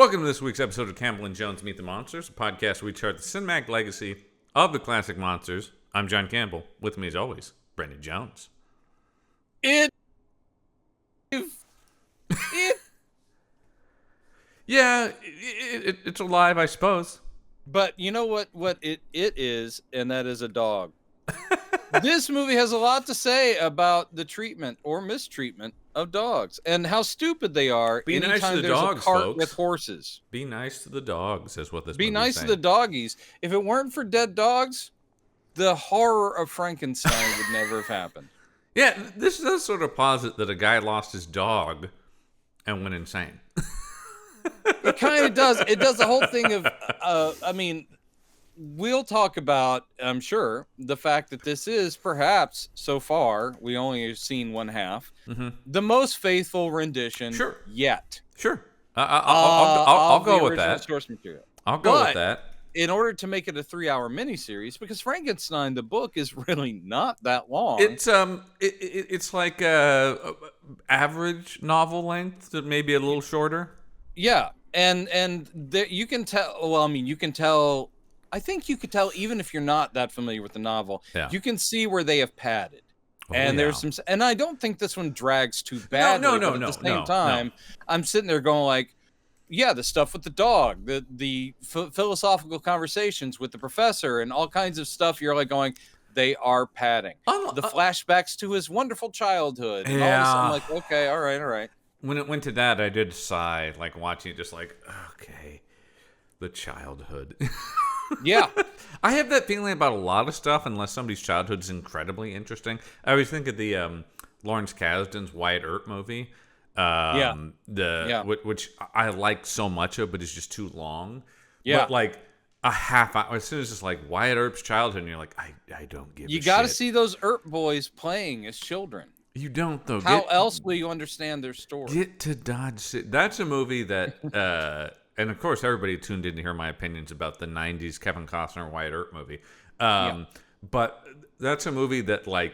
Welcome to this week's episode of Campbell and Jones Meet the Monsters, a podcast where we chart the cinematic legacy of the classic monsters. I'm John Campbell. With me, as always, Brendan Jones. Yeah, it's alive, I suppose. But you know what it is, and that is a dog. This movie has a lot to say about the treatment or mistreatment of dogs and how stupid they are. Be nice anytime to the there's dogs, a cart folks. with horses. Be nice to the dogs, is what this Be movie's nice saying. to the doggies. If it weren't for dead dogs, the horror of Frankenstein would never have happened. Yeah, this does sort of posit that a guy lost his dog and went insane. It kind of does. It does the whole thing of, we'll talk about, I'm sure, the fact that this is perhaps, so far, we only have seen one half, the most faithful rendition yet. Sure. I'll go with that. Source material. I'll go with that. In order to make it a 3-hour miniseries, because Frankenstein, the book, is really not that long. It's like average novel length, maybe a little shorter. Yeah, and you can tell. Well, I mean, you can tell. I think you could tell even if you're not that familiar with the novel. Yeah. You can see where they have padded, there's some. And I don't think this one drags too badly. No. At the same time, I'm sitting there going like, yeah, the stuff with the dog, the philosophical conversations with the professor, and all kinds of stuff. You're like going, they are padding. The flashbacks to his wonderful childhood. And all this, I'm like, okay, all right. When it went to that, I did sigh, like watching it, just like, okay, the childhood. Yeah. I have that feeling about a lot of stuff, unless somebody's childhood is incredibly interesting. I always think of the Lawrence Kasdan's Wyatt Earp movie. Which I like so much of, but it's just too long. Yeah. But like a half hour, as soon as it's like Wyatt Earp's childhood, and you're like, I don't give a shit. You got to see those Earp boys playing as children. You don't, though. How else will you understand their story? Get to Dodge City. That's a movie that, and of course, everybody tuned in to hear my opinions about the 90s Kevin Costner Wyatt Earp movie. But that's a movie that, like,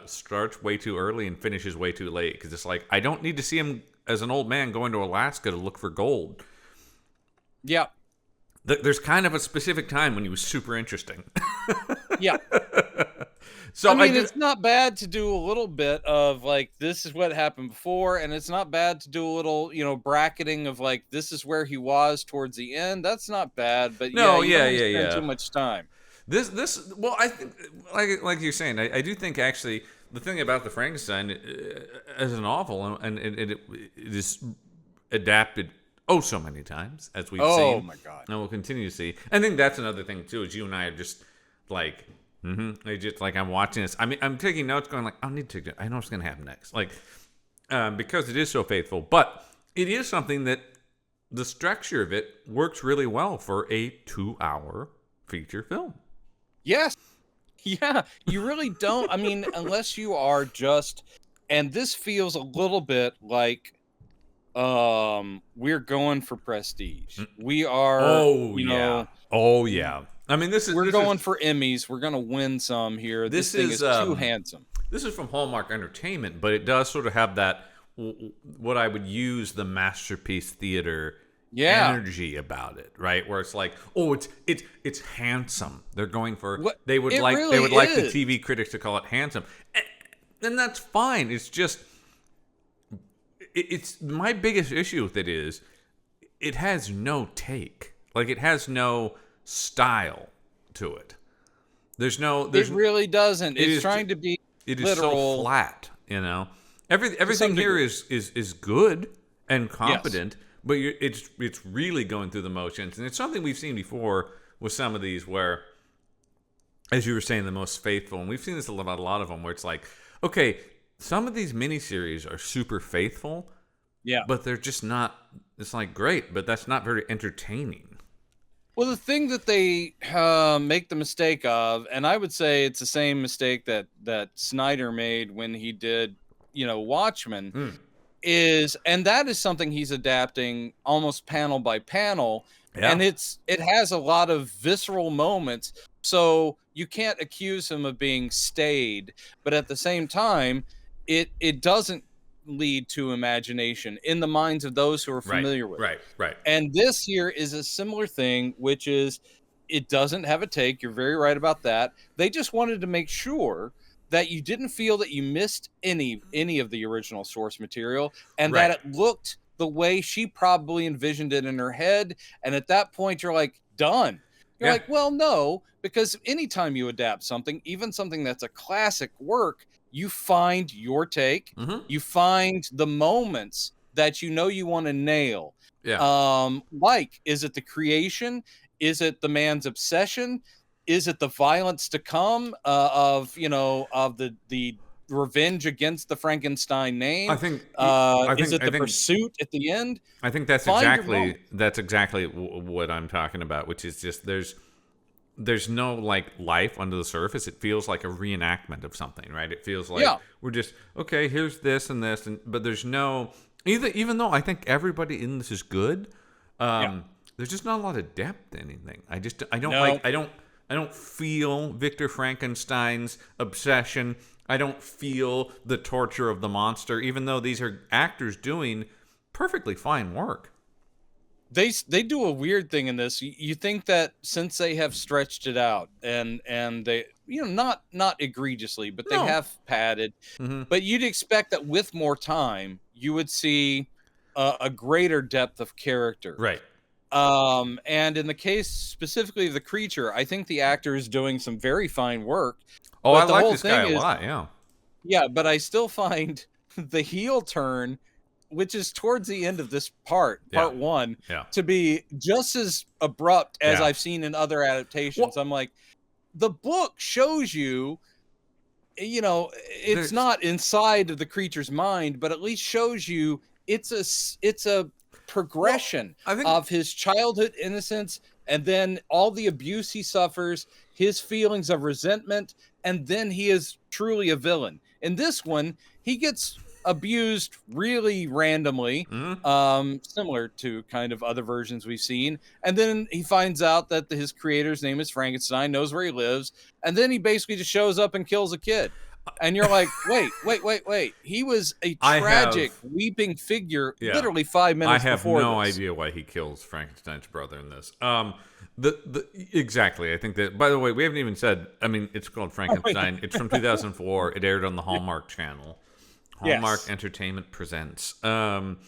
starts way too early and finishes way too late. Because it's like, I don't need to see him as an old man going to Alaska to look for gold. Yeah. There's kind of a specific time when he was super interesting. Yeah. So it's not bad to do a little bit of like, this is what happened before, and it's not bad to do a little, bracketing of like, this is where he was towards the end. That's not bad, but you don't spend too much time. Well, I think, like you're saying, I do think actually the thing about the Frankenstein as a novel, and it is adapted so many times as we've seen. Oh my God! And we'll continue to see. I think that's another thing too, is you and I are just like. Just like I'm watching this. I mean, I'm taking notes, going like, I need to. I know what's going to happen next, like, because it is so faithful. But it is something that the structure of it works really well for a 2-hour feature film. Yes, yeah, you really don't. I mean, unless you are just, and this feels a little bit like, we're going for prestige. We are. Oh yeah. I mean, we're going for Emmys. We're going to win some here. This thing is too handsome. This is from Hallmark Entertainment, but it does sort of have that, what I would use the masterpiece theater energy about it, right? Where it's like, it's handsome. They're going for they would like the TV critics to call it handsome, and that's fine. It's just it's my biggest issue with it is it has no take. Like, it has no style to it. It really doesn't. It's trying to be literal. Is so flat, Everything here is good and competent, but it's really going through the motions, and it's something we've seen before with some of these where, as you were saying, the most faithful, and we've seen this about a lot of them, where it's like, okay, some of these miniseries are super faithful, but they're just not. It's like, great, but that's not very entertaining. Well, the thing that they make the mistake of, and I would say it's the same mistake that Snyder made when he did, Watchmen, and that is something he's adapting almost panel by panel, and it has a lot of visceral moments. So you can't accuse him of being staid, but at the same time, it doesn't lead to imagination in the minds of those who are familiar with it. Right. And this here is a similar thing, which is it doesn't have a take. You're very right about that. They just wanted to make sure that you didn't feel that you missed any of the original source material, and that it looked the way she probably envisioned it in her head. And at that point, you're like, done. You're like, well, no, because anytime you adapt something, even something that's a classic work, you find your take. You find the moments that you know you want to nail. Like, is it the creation? Is it the man's obsession? Is it the violence to come of the revenge against the Frankenstein name? I think. Is it the pursuit at the end? I think that's exactly what I'm talking about, which is just there's no like life under the surface. It feels like a reenactment of something, right? It feels like we're just okay. Here's this and this, but there's no even though I think everybody in this is good. There's just not a lot of depth to anything. I don't feel Victor Frankenstein's obsession. I don't feel the torture of the monster, even though these are actors doing perfectly fine work. They do a weird thing in this. You think that since they have stretched it out and they not egregiously, but they have padded. But you'd expect that with more time, you would see a greater depth of character. Right. And in the case specifically of the creature, I think the actor is doing some very fine work. Oh, I like this guy a lot, yeah. Yeah, but I still find the heel turn, which is towards the end of this part one, to be just as abrupt as I've seen in other adaptations. I'm like, the book shows you, it's not inside of the creature's mind, but at least shows you it's a progression of his childhood innocence, and then all the abuse he suffers, his feelings of resentment, and then he is truly a villain. In this one, he gets abused really randomly, similar to kind of other versions we've seen, and then he finds out that his creator's name is Frankenstein, knows where he lives, and then he basically just shows up and kills a kid. And you're like, wait. He was a tragic, weeping figure literally 5 minutes before I have no idea why he kills Frankenstein's brother in this. Exactly. I think that, by the way, we haven't even said, I mean, it's called Frankenstein. It's from 2004. It aired on the Hallmark channel. Hallmark Entertainment presents. But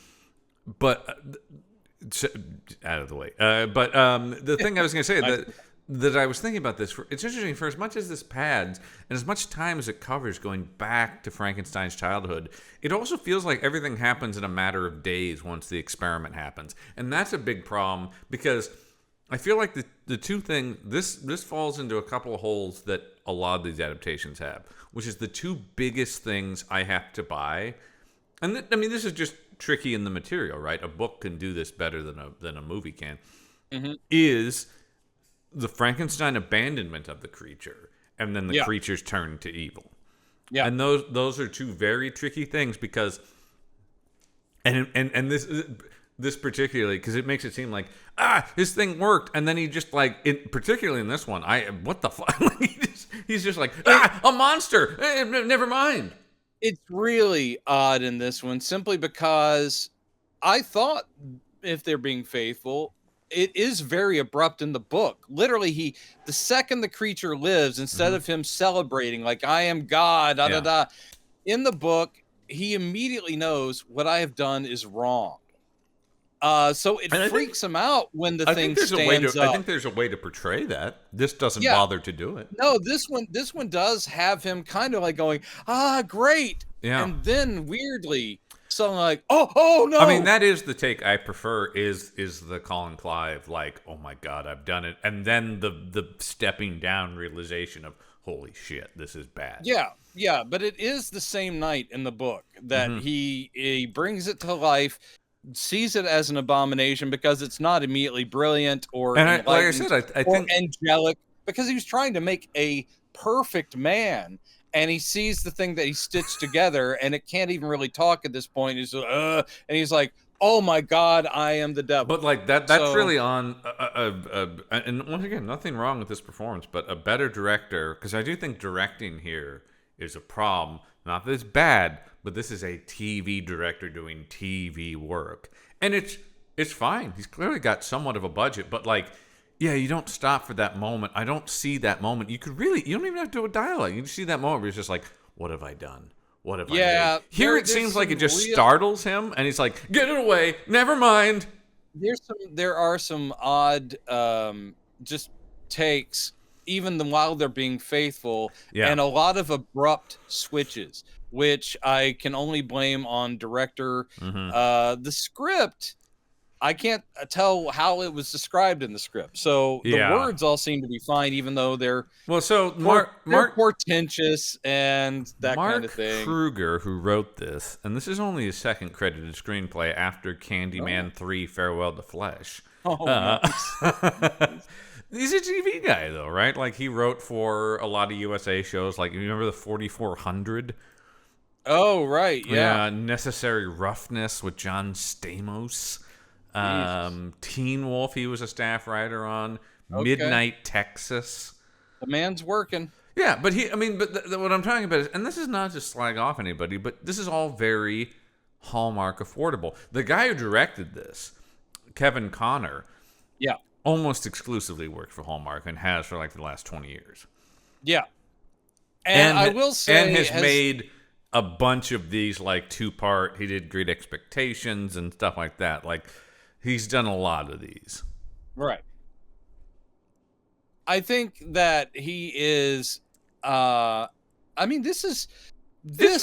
out of the way. The thing I was going to say that I was thinking about this. It's interesting. For as much as this pads and as much time as it covers going back to Frankenstein's childhood, it also feels like everything happens in a matter of days once the experiment happens, and that's a big problem because I feel like the two things this falls into a couple of holes that a lot of these adaptations have, which is the two biggest things I have to buy, and I mean this is just tricky in the material, right? A book can do this better than a movie can. Is the Frankenstein abandonment of the creature, and then the creature's turn to evil. Yeah, and those are two very tricky things because, and this particularly because it makes it seem like his thing worked, and then he just like particularly in this one, what the fuck? he's just like a monster. Never mind. It's really odd in this one simply because I thought, if they're being faithful, it is very abrupt in the book. Literally, the second the creature lives, instead of him celebrating like I am God, in the book, he immediately knows what I have done is wrong. So it freaks him out when the thing stands up. I think there's a way to portray that. This doesn't bother to do it. No, this one does have him kind of like going, great. Yeah. And then weirdly, something like, oh no. I mean, that is the take I prefer is the Colin Clive, like, oh my God, I've done it. And then the stepping down realization of, holy shit, this is bad. Yeah, but it is the same night in the book that he brings it to life, sees it as an abomination because it's not immediately brilliant or like I said, I think angelic, because he was trying to make a perfect man, and he sees the thing that he stitched together, and it can't even really talk at this point. He's and he's like, oh my God, I am the devil. But like that's really on and once again, nothing wrong with this performance, but a better director, because I do think directing here is a problem. Not that it's bad, but this is a TV director doing TV work. And it's fine. He's clearly got somewhat of a budget, but like, yeah, you don't stop for that moment. I don't see that moment. You don't even have to do a dialogue. You just see that moment where he's just like, what have I done? What have I done? Here it seems like it just startles him, and he's like, get it away. Never mind. There are some odd just takes, even while they're being faithful, and a lot of abrupt switches, which I can only blame on director. The script, I can't tell how it was described in the script. So the words all seem to be fine, even though they're Mark portentous and that kind of thing. Mark Kruger, who wrote this, and this is only his second credited screenplay after Candyman 3: Farewell to Flesh. Nice. He's a TV guy, though, right? Like, he wrote for a lot of USA shows. Like, you remember the 4400? Oh, right, yeah. Necessary Roughness with John Stamos. Teen Wolf, he was a staff writer on. Midnight Texas. The man's working. Yeah, but what I'm talking about is, and this is not to slag off anybody, but this is all very Hallmark affordable. The guy who directed this, Kevin Connor, almost exclusively worked for Hallmark and has for like the last 20 years. Yeah. And I will say... And has made a bunch of these like two-part, he did Great Expectations and stuff like that. Like, he's done a lot of these. Right. I think that he is... this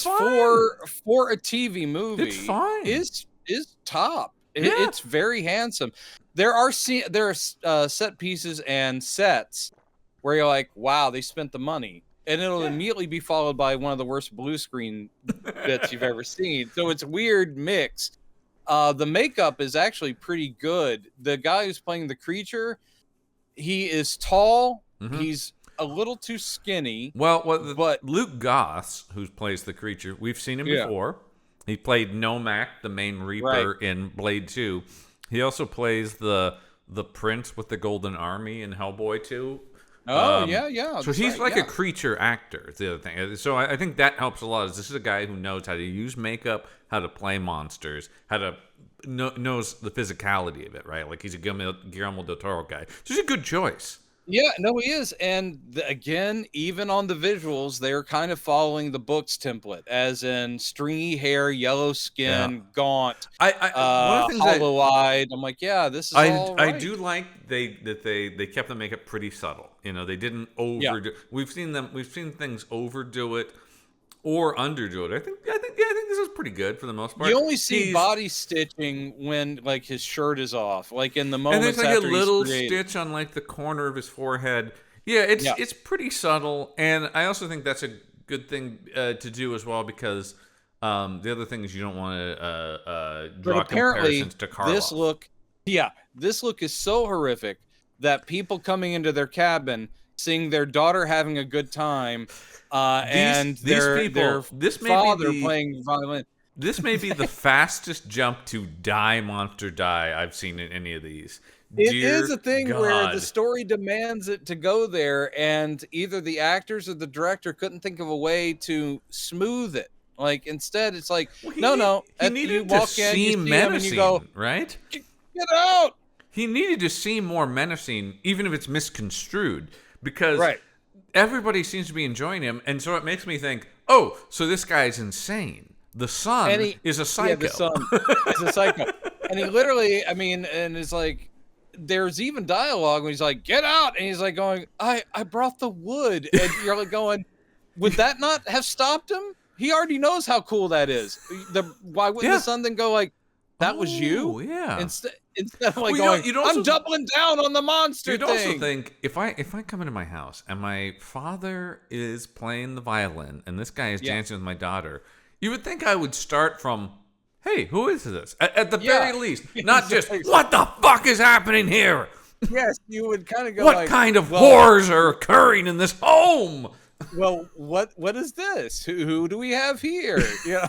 for a TV movie, it's fine. is top. It's very handsome. There are set pieces and sets where you're like, wow, they spent the money, and it'll immediately be followed by one of the worst blue screen bits you've ever seen. So it's a weird mix. The makeup is actually pretty good. The guy who's playing the creature, he is tall. He's a little too skinny. But Luke Goss, who plays the creature, we've seen him before. He played Nomak, the main Reaper, in Blade 2. He also plays the prince with the Golden Army in Hellboy 2. So he's like a creature actor. Is the other thing. So I think that helps a lot. This is a guy who knows how to use makeup, how to play monsters, how to knows the physicality of it, right? Like, he's a Guillermo del Toro guy. So he's a good choice. Yeah, no, he is. And again, even on the visuals, they're kind of following the book's template, as in stringy hair, yellow skin, gaunt, hollow-eyed. I'm like, this is all right. I do like that they kept the makeup pretty subtle. You know, they didn't overdo. We've seen things overdo it or underdo it. I think this is pretty good for the most part. You only see body stitching when like his shirt is off, like in the moments and there's like after a little he's stitch on like the corner of his forehead. It's pretty subtle, and I also think that's a good thing to do as well, because the other thing is you don't want to draw comparisons to Karloff. This look is so horrific that people coming into their cabin, seeing their daughter having a good time, and their father playing violin. This may be the fastest jump to monster die I've seen in any of these. It is a thing where the story demands it to go there, and either the actors or the director couldn't think of a way to smooth it. Like, instead, it's like, he needed to seem menacing, you go, right? Get out! He needed to seem more menacing, even if it's misconstrued, because everybody seems to be enjoying him, and so it makes me think, oh, so this guy's insane. The son is a psycho. Yeah, the son is a psycho. And he literally, and it's like, there's even dialogue when he's like, get out! And he's like going, I brought the wood. And you're like going, would that not have stopped him? He already knows how cool that is. Why wouldn't the son then go like, that was you? Yeah. Instead of like I'm doubling down on the monster thing. You'd also think, if I come into my house and my father is playing the violin and this guy is dancing with my daughter, you would think I would start from, hey, who is this? At the very least. Not just, what the fuck is happening here? Yes, you would kind of go what kind of horrors are occurring in this home? well, what is this? Who do we have here?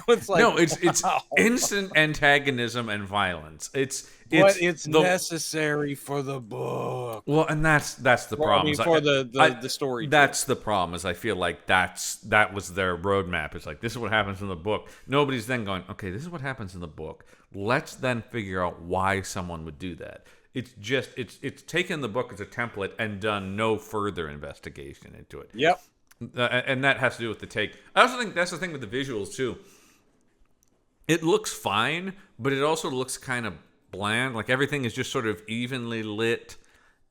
It's like, No, it's wow. instant antagonism and violence. But It's it's the necessary for the book. well, and that's the Well, I problem. mean, Is for I- the story. That's the problem. Is I feel like that was their roadmap. It's like this is what happens in the book. Nobody's then going, okay, this is what happens in the book. Let's then figure out why someone would do that. It's just it's taken the book as a template and done no further investigation into it. Yep. And that has to do with the take. I also think that's the thing with the visuals too. It looks fine, but it also looks kind of bland. Like everything is just sort of evenly lit.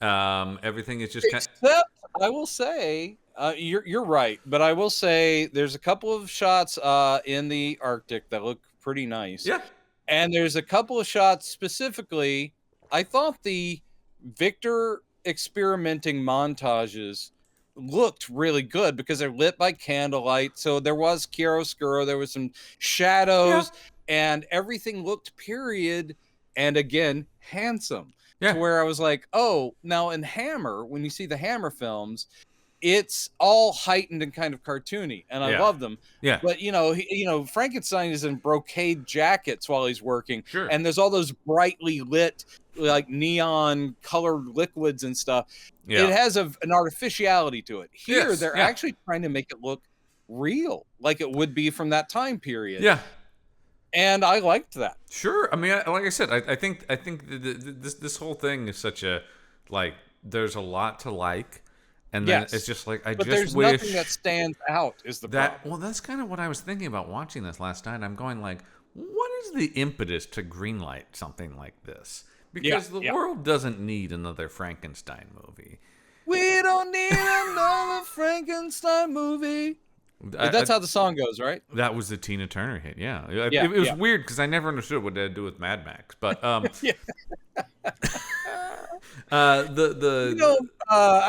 Everything is just kind. Except, I will say, you're right, but I will say there's a couple of shots in the Arctic that look pretty nice. Yeah. And there's a couple of shots specifically. I thought the Victor experimenting montages looked really good because they're lit by candlelight. So there was chiaroscuro, there was some shadows, and everything looked period and again handsome. Yeah. To where I was like, oh, now in Hammer, when you see the Hammer films, it's all heightened and kind of cartoony, and I love them. Yeah. But Frankenstein is in brocade jackets while he's working, Sure. and there's all those brightly lit, like neon colored liquids and stuff. Yeah. It has an artificiality to it. Here, Yes, they're actually trying to make it look real, like it would be from that time period. Yeah. And I liked that. Sure. I mean, like I said, I think this whole thing is such a there's a lot to like, and then it's just like but just there's wish nothing that stands out. Is the problem? well, that's kind of what I was thinking about watching this last night. I'm going like, what is the impetus to greenlight something like this? Because the world doesn't need another Frankenstein movie. We don't need another Frankenstein movie. That's how the song goes, right? That was the Tina Turner hit. Yeah, it was weird because I never understood what it had to do with Mad Max. But I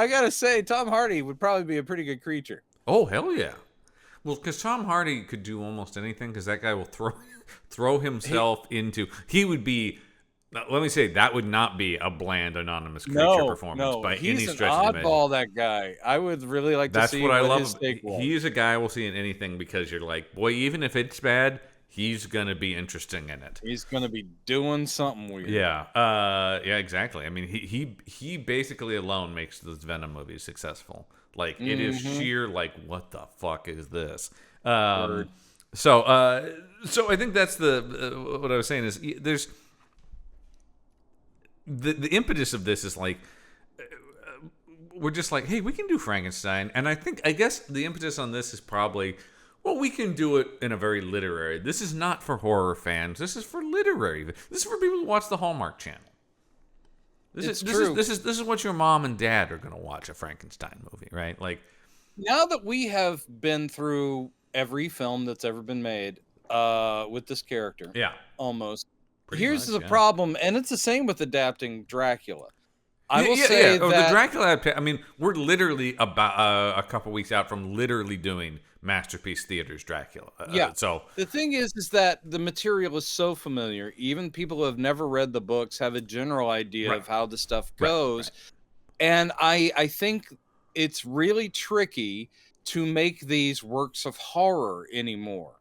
gotta say, Tom Hardy would probably be a pretty good creature. Oh hell yeah! Well, because Tom Hardy could do almost anything. Because that guy will throw himself into. He would be. Let me say that would not be a bland anonymous creature performance by any stretch of the imagination. He's an oddball. That guy. I would really like to see what I love. his take was. He is a guy we'll see in anything because you're like, boy, even if it's bad, he's gonna be interesting in it. He's gonna be doing something weird. Yeah, exactly. I mean, he basically alone makes those Venom movies successful. Like it is sheer like, what the fuck is this? So I think that's what I was saying is there's. The impetus of this is like we're just like, hey, we can do Frankenstein, and I guess the impetus on this is probably, well, we can do it in a very literary. This is not for horror fans. This is for literary. This is for people who watch the Hallmark Channel. This is what your mom and dad are going to watch, a Frankenstein movie, right? Like, now that we have been through every film that's ever been made with this character, almost. Here's the problem, and it's the same with adapting Dracula. I will say that the Dracula. I mean, we're literally about a couple weeks out from literally doing Masterpiece Theater's Dracula. So the thing is that the material is so familiar. Even people who have never read the books have a general idea of how the stuff goes, and I think it's really tricky to make these works of horror anymore.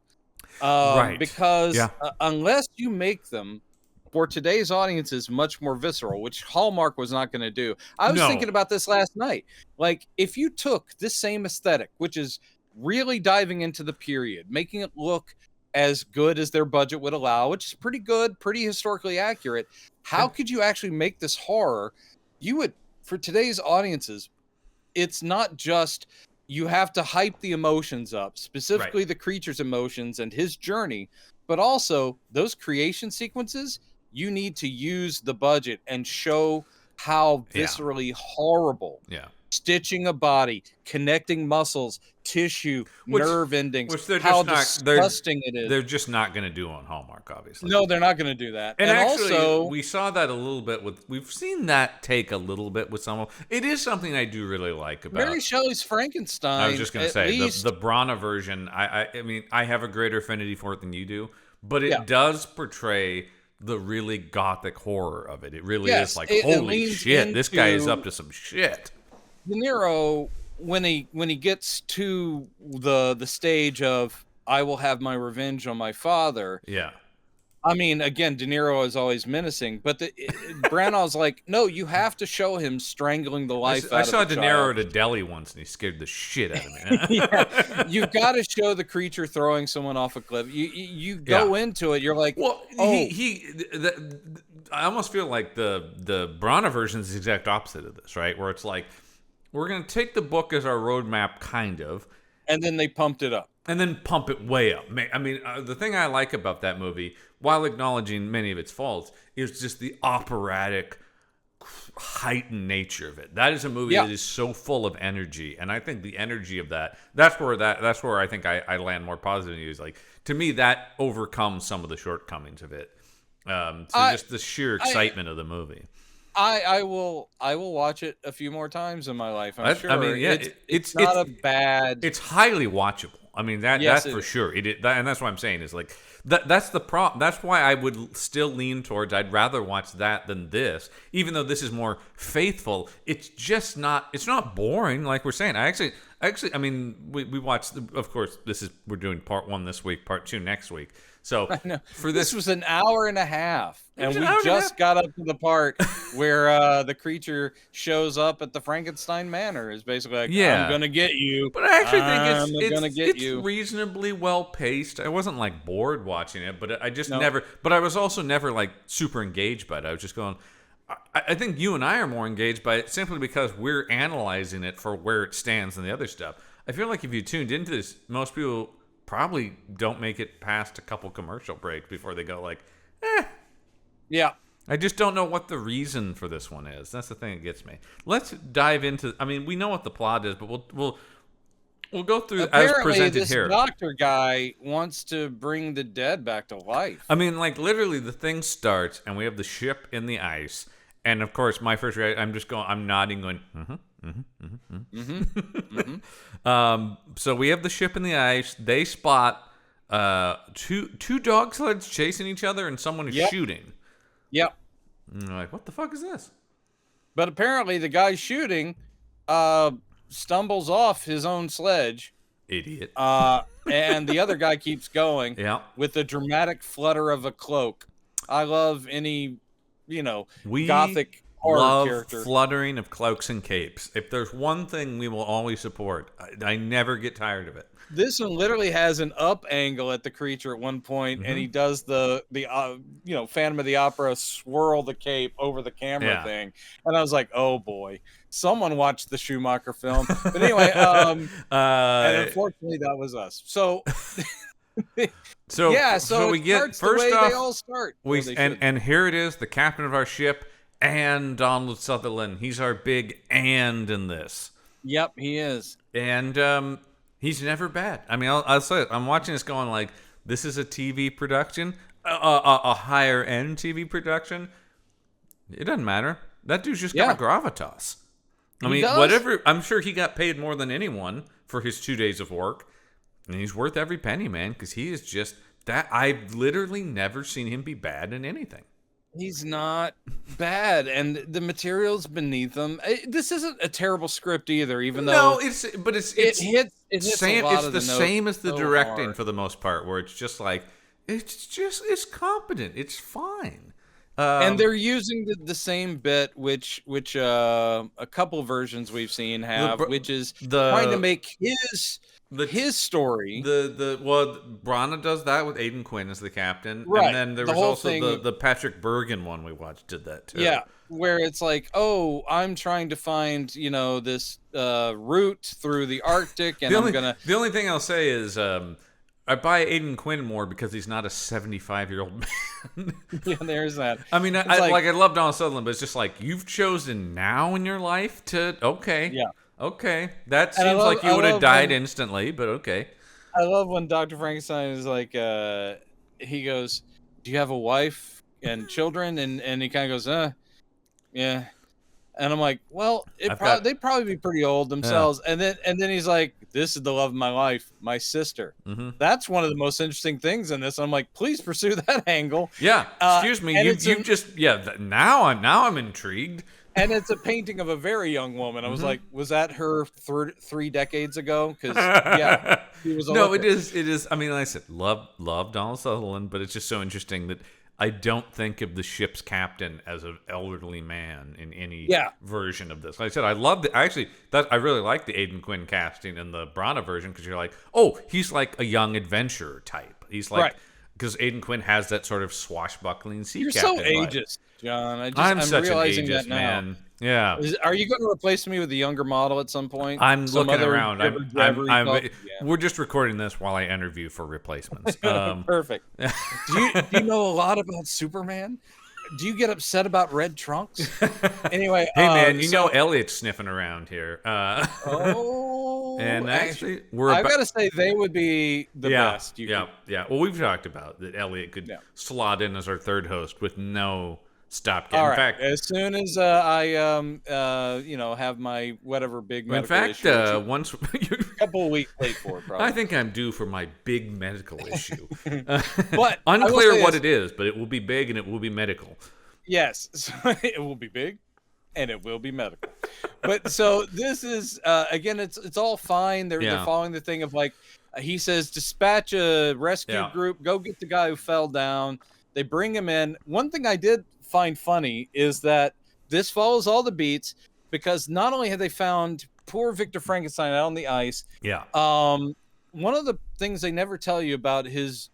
Because unless you make them for today's audiences much more visceral, which Hallmark was not going to do. I was thinking about this last night. Like, if you took this same aesthetic, which is really diving into the period, making it look as good as their budget would allow, which is pretty good, pretty historically accurate, how could you actually make this horror? You would, for today's audiences, it's not just you have to hype the emotions up, specifically the creature's emotions and his journey, but also those creation sequences, you need to use the budget and show how viscerally horrible stitching a body, connecting muscles, tissue, nerve endings, how disgusting it is. They're just not going to do on Hallmark, obviously. No, they're not going to do that. And actually, also, we saw that a little bit we've seen that take a little bit with some of. It is something I do really like about Mary Shelley's Frankenstein. I was just going to say, the Brana version, I mean, I have a greater affinity for it than you do, but it does portray the really gothic horror of it. It really is like, holy shit, this guy is up to some shit. De Niro when he gets to the stage of I will have my revenge on my father. Yeah. I mean, again, De Niro is always menacing, but Branagh's like, no, you have to show him strangling the life I out saw of the De Niro child. at a deli once, and he scared the shit out of me. Yeah, you've got to show the creature throwing someone off a cliff. You go into it, you're like, well, oh, I almost feel like the Brana version is the exact opposite of this, right? Where it's like, we're going to take the book as our roadmap, kind of, and then they pumped it up. and then pump it way up. I mean, the thing I like about that movie, while acknowledging many of its faults, is just the operatic, heightened nature of it. That is a movie that is so full of energy, and I think the energy of that's where I think I land more positively. Is like, to me, that overcomes some of the shortcomings of it. Just the sheer excitement of the movie. I will watch it a few more times in my life. I'm sure. I mean, yeah, it's not a bad. It's highly watchable. I mean, that's for sure. And that's what I'm saying is like that's the problem. That's why I would still lean towards I'd rather watch that than this, even though this is more faithful. It's just not. It's not boring, like we're saying. I mean, we watched. Of course, we're doing part 1 this week, part 2 next week. So for this was an hour and a half, and we just got up to the part where the creature shows up at the Frankenstein Manor. Is basically like, I'm gonna get you. But I actually think it's reasonably well paced. I wasn't like bored watching it, but I just never. But I was also never like super engaged by it. I was just going. I think you and I are more engaged by it simply because we're analyzing it for where it stands and the other stuff. I feel like if you tuned into this, most people probably don't make it past a couple commercial breaks before they go like, Yeah. I just don't know what the reason for this one is. That's the thing that gets me. Let's dive into. I mean, we know what the plot is, but we'll go through as presented this here. Doctor guy wants to bring the dead back to life. I mean, like literally, the thing starts, and we have the ship in the ice, and of course, my first reaction, I'm nodding, going, so we have the ship in the ice. They spot two dog sleds chasing each other, and someone is shooting. Yep. And they're like, what the fuck is this? But apparently the guy shooting stumbles off his own sledge. Idiot. And the other guy keeps going with a dramatic flutter of a cloak. I love any, gothic horror character. Fluttering of cloaks and capes. If there's one thing we will always support, I never get tired of it. This one literally has an up angle at the creature at one point, and he does the Phantom of the Opera swirl the cape over the camera thing, and I was like, oh boy, someone watched the Schumacher film. But anyway, and unfortunately that was us. So so we get first off, they all start. And here it is, the captain of our ship and Donald Sutherland. He's our big and in this. Yep, he is. And he's never bad. I mean, I'll say it. I'm watching this going like, this is a TV production, a higher end TV production. It doesn't matter. That dude's just got gravitas. I mean, whatever. I'm sure he got paid more than anyone for his 2 days of work, and he's worth every penny, man. Because he is just that. I've literally never seen him be bad in anything. He's not bad, and the materials beneath him. This isn't a terrible script either, even though it hits same. It's the same as the directing for the most part, where it's just like it's competent, it's fine. And they're using the same bit, which a couple versions we've seen have, which is trying to make his story. Brana does that with Aidan Quinn as the captain, right? And then there was also the Patrick Bergin one we watched did that too. Yeah, where it's like, oh, I'm trying to find this route through the Arctic, and the only thing I'll say is I buy Aidan Quinn more because he's not a 75-year-old man. Yeah, there's that. I mean, I love Donald Sutherland, but it's just like you've chosen now in your life to Okay, that seems like you would have died instantly, but okay. I love when Dr. Frankenstein is like, he goes, do you have a wife and children? And he kind of goes, yeah. And I'm like, well, they'd probably be pretty old themselves. Yeah. And then he's like, this is the love of my life, my sister. Mm-hmm. That's one of the most interesting things in this. I'm like, please pursue that angle. Yeah, excuse me, now I'm intrigued. And it's a painting of a very young woman. I was like, was that her 3 decades ago? Because yeah, she was a No, looker. it is. I mean, like I said, love Donald Sutherland, but it's just so interesting that I don't think of the ship's captain as an elderly man in any version of this. Like I said, I loved it. I really like the Aidan Quinn casting in the Brana version, because you're like, oh, he's like a young adventurer type. He's like, because Aidan Quinn has that sort of swashbuckling sea captain. You're so ageist, John. I'm such realizing an ageist, that now. man. Yeah. Are you going to replace me with a younger model at some point? I'm looking around. Yeah. We're just recording this while I interview for replacements. Perfect. Do you know a lot about Superman? Do you get upset about red trunks? Anyway, hey man, you know Elliot's sniffing around here. And actually, I've got to say they would be the best. Yeah. Well, we've talked about that Elliot could slot in as our third host with no stopgap. All right. In fact, as soon as I have my whatever big medical issue, once a couple of weeks late for it, probably. I think I'm due for my big medical issue. But unclear what it is, but it will be big and it will be medical. Yes, so it will be big, and it will be medical. But so this is again, it's all fine. They're following the thing of like he says, dispatch a rescue group, go get the guy who fell down. They bring him in. One thing I did find funny is that this follows all the beats, because not only have they found poor Victor Frankenstein out on the ice. One of the things they never tell you about his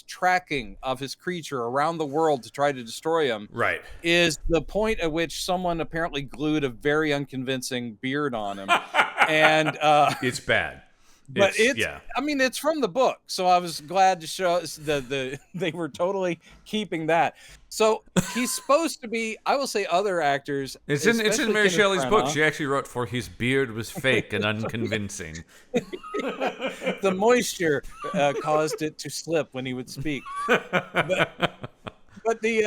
tracking of his creature around the world to try to destroy him is the point at which someone apparently glued a very unconvincing beard on him. And it's bad. But I mean, it's from the book, so I was glad to show they were totally keeping that. So he's supposed to be, I will say, other actors. It's in Mary Shelley's book. She actually wrote, for his beard was fake and unconvincing. The moisture caused it to slip when he would speak. But the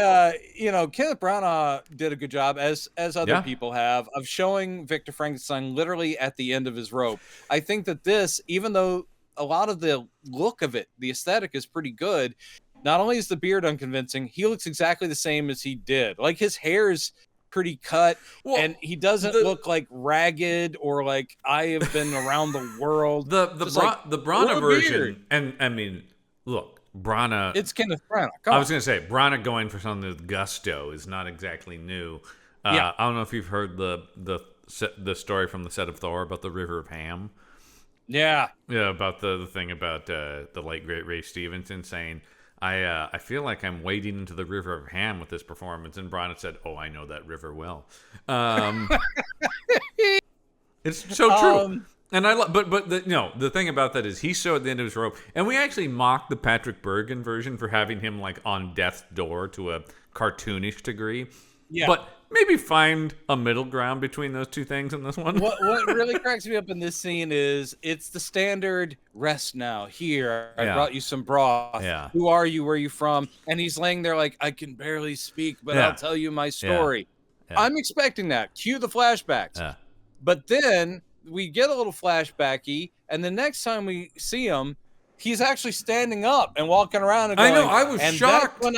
Kenneth Branagh did a good job, as other people have, of showing Victor Frankenstein literally at the end of his rope. I think that this, even though a lot of the look of it, the aesthetic is pretty good, not only is the beard unconvincing, he looks exactly the same as he did. Like his hair is pretty cut, and he doesn't look like ragged or like I have been around the world. The Branagh version, and I mean, look. Branagh. It's Kenneth Branagh. I was going to say, Branagh going for something with gusto is not exactly new. I don't know if you've heard the story from the set of Thor about the River of Ham. Yeah, about the thing about the late great Ray Stevenson saying, I feel like I'm wading into the River of Ham with this performance, and Branagh said, "Oh, I know that river well." It's so true. And the thing about that is he's so at the end of his rope, and we actually mocked the Patrick Bergin version for having him like on death's door to a cartoonish degree. Yeah. But maybe find a middle ground between those two things in this one. What really cracks me up in this scene is it's the standard rest now. Here, I brought you some broth. Yeah. Who are you? Where are you from? And he's laying there like, I can barely speak, but I'll tell you my story. Yeah. I'm expecting that. Cue the flashbacks. Yeah. But then we get a little flashbacky, and the next time we see him, he's actually standing up and walking around and going, I know, I was shocked. When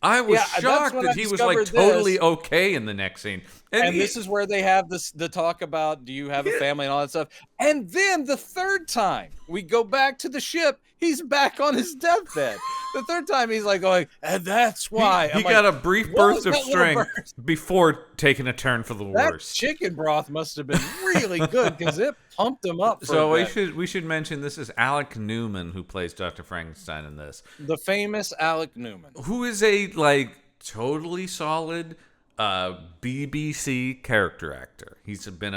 I was shocked that he was like totally okay in the next scene. And this is where they have the talk about, do you have a family and all that stuff. And then the third time we go back to the ship, he's back on his deathbed. The third time he's like going, and that's why. He got a brief burst of strength before taking a turn for the worse. That chicken broth must have been really good because it pumped him up. So we should mention this is Alec Newman who plays Dr. Frankenstein in this. The famous Alec Newman. Who is a like totally solid BBC character actor. He's been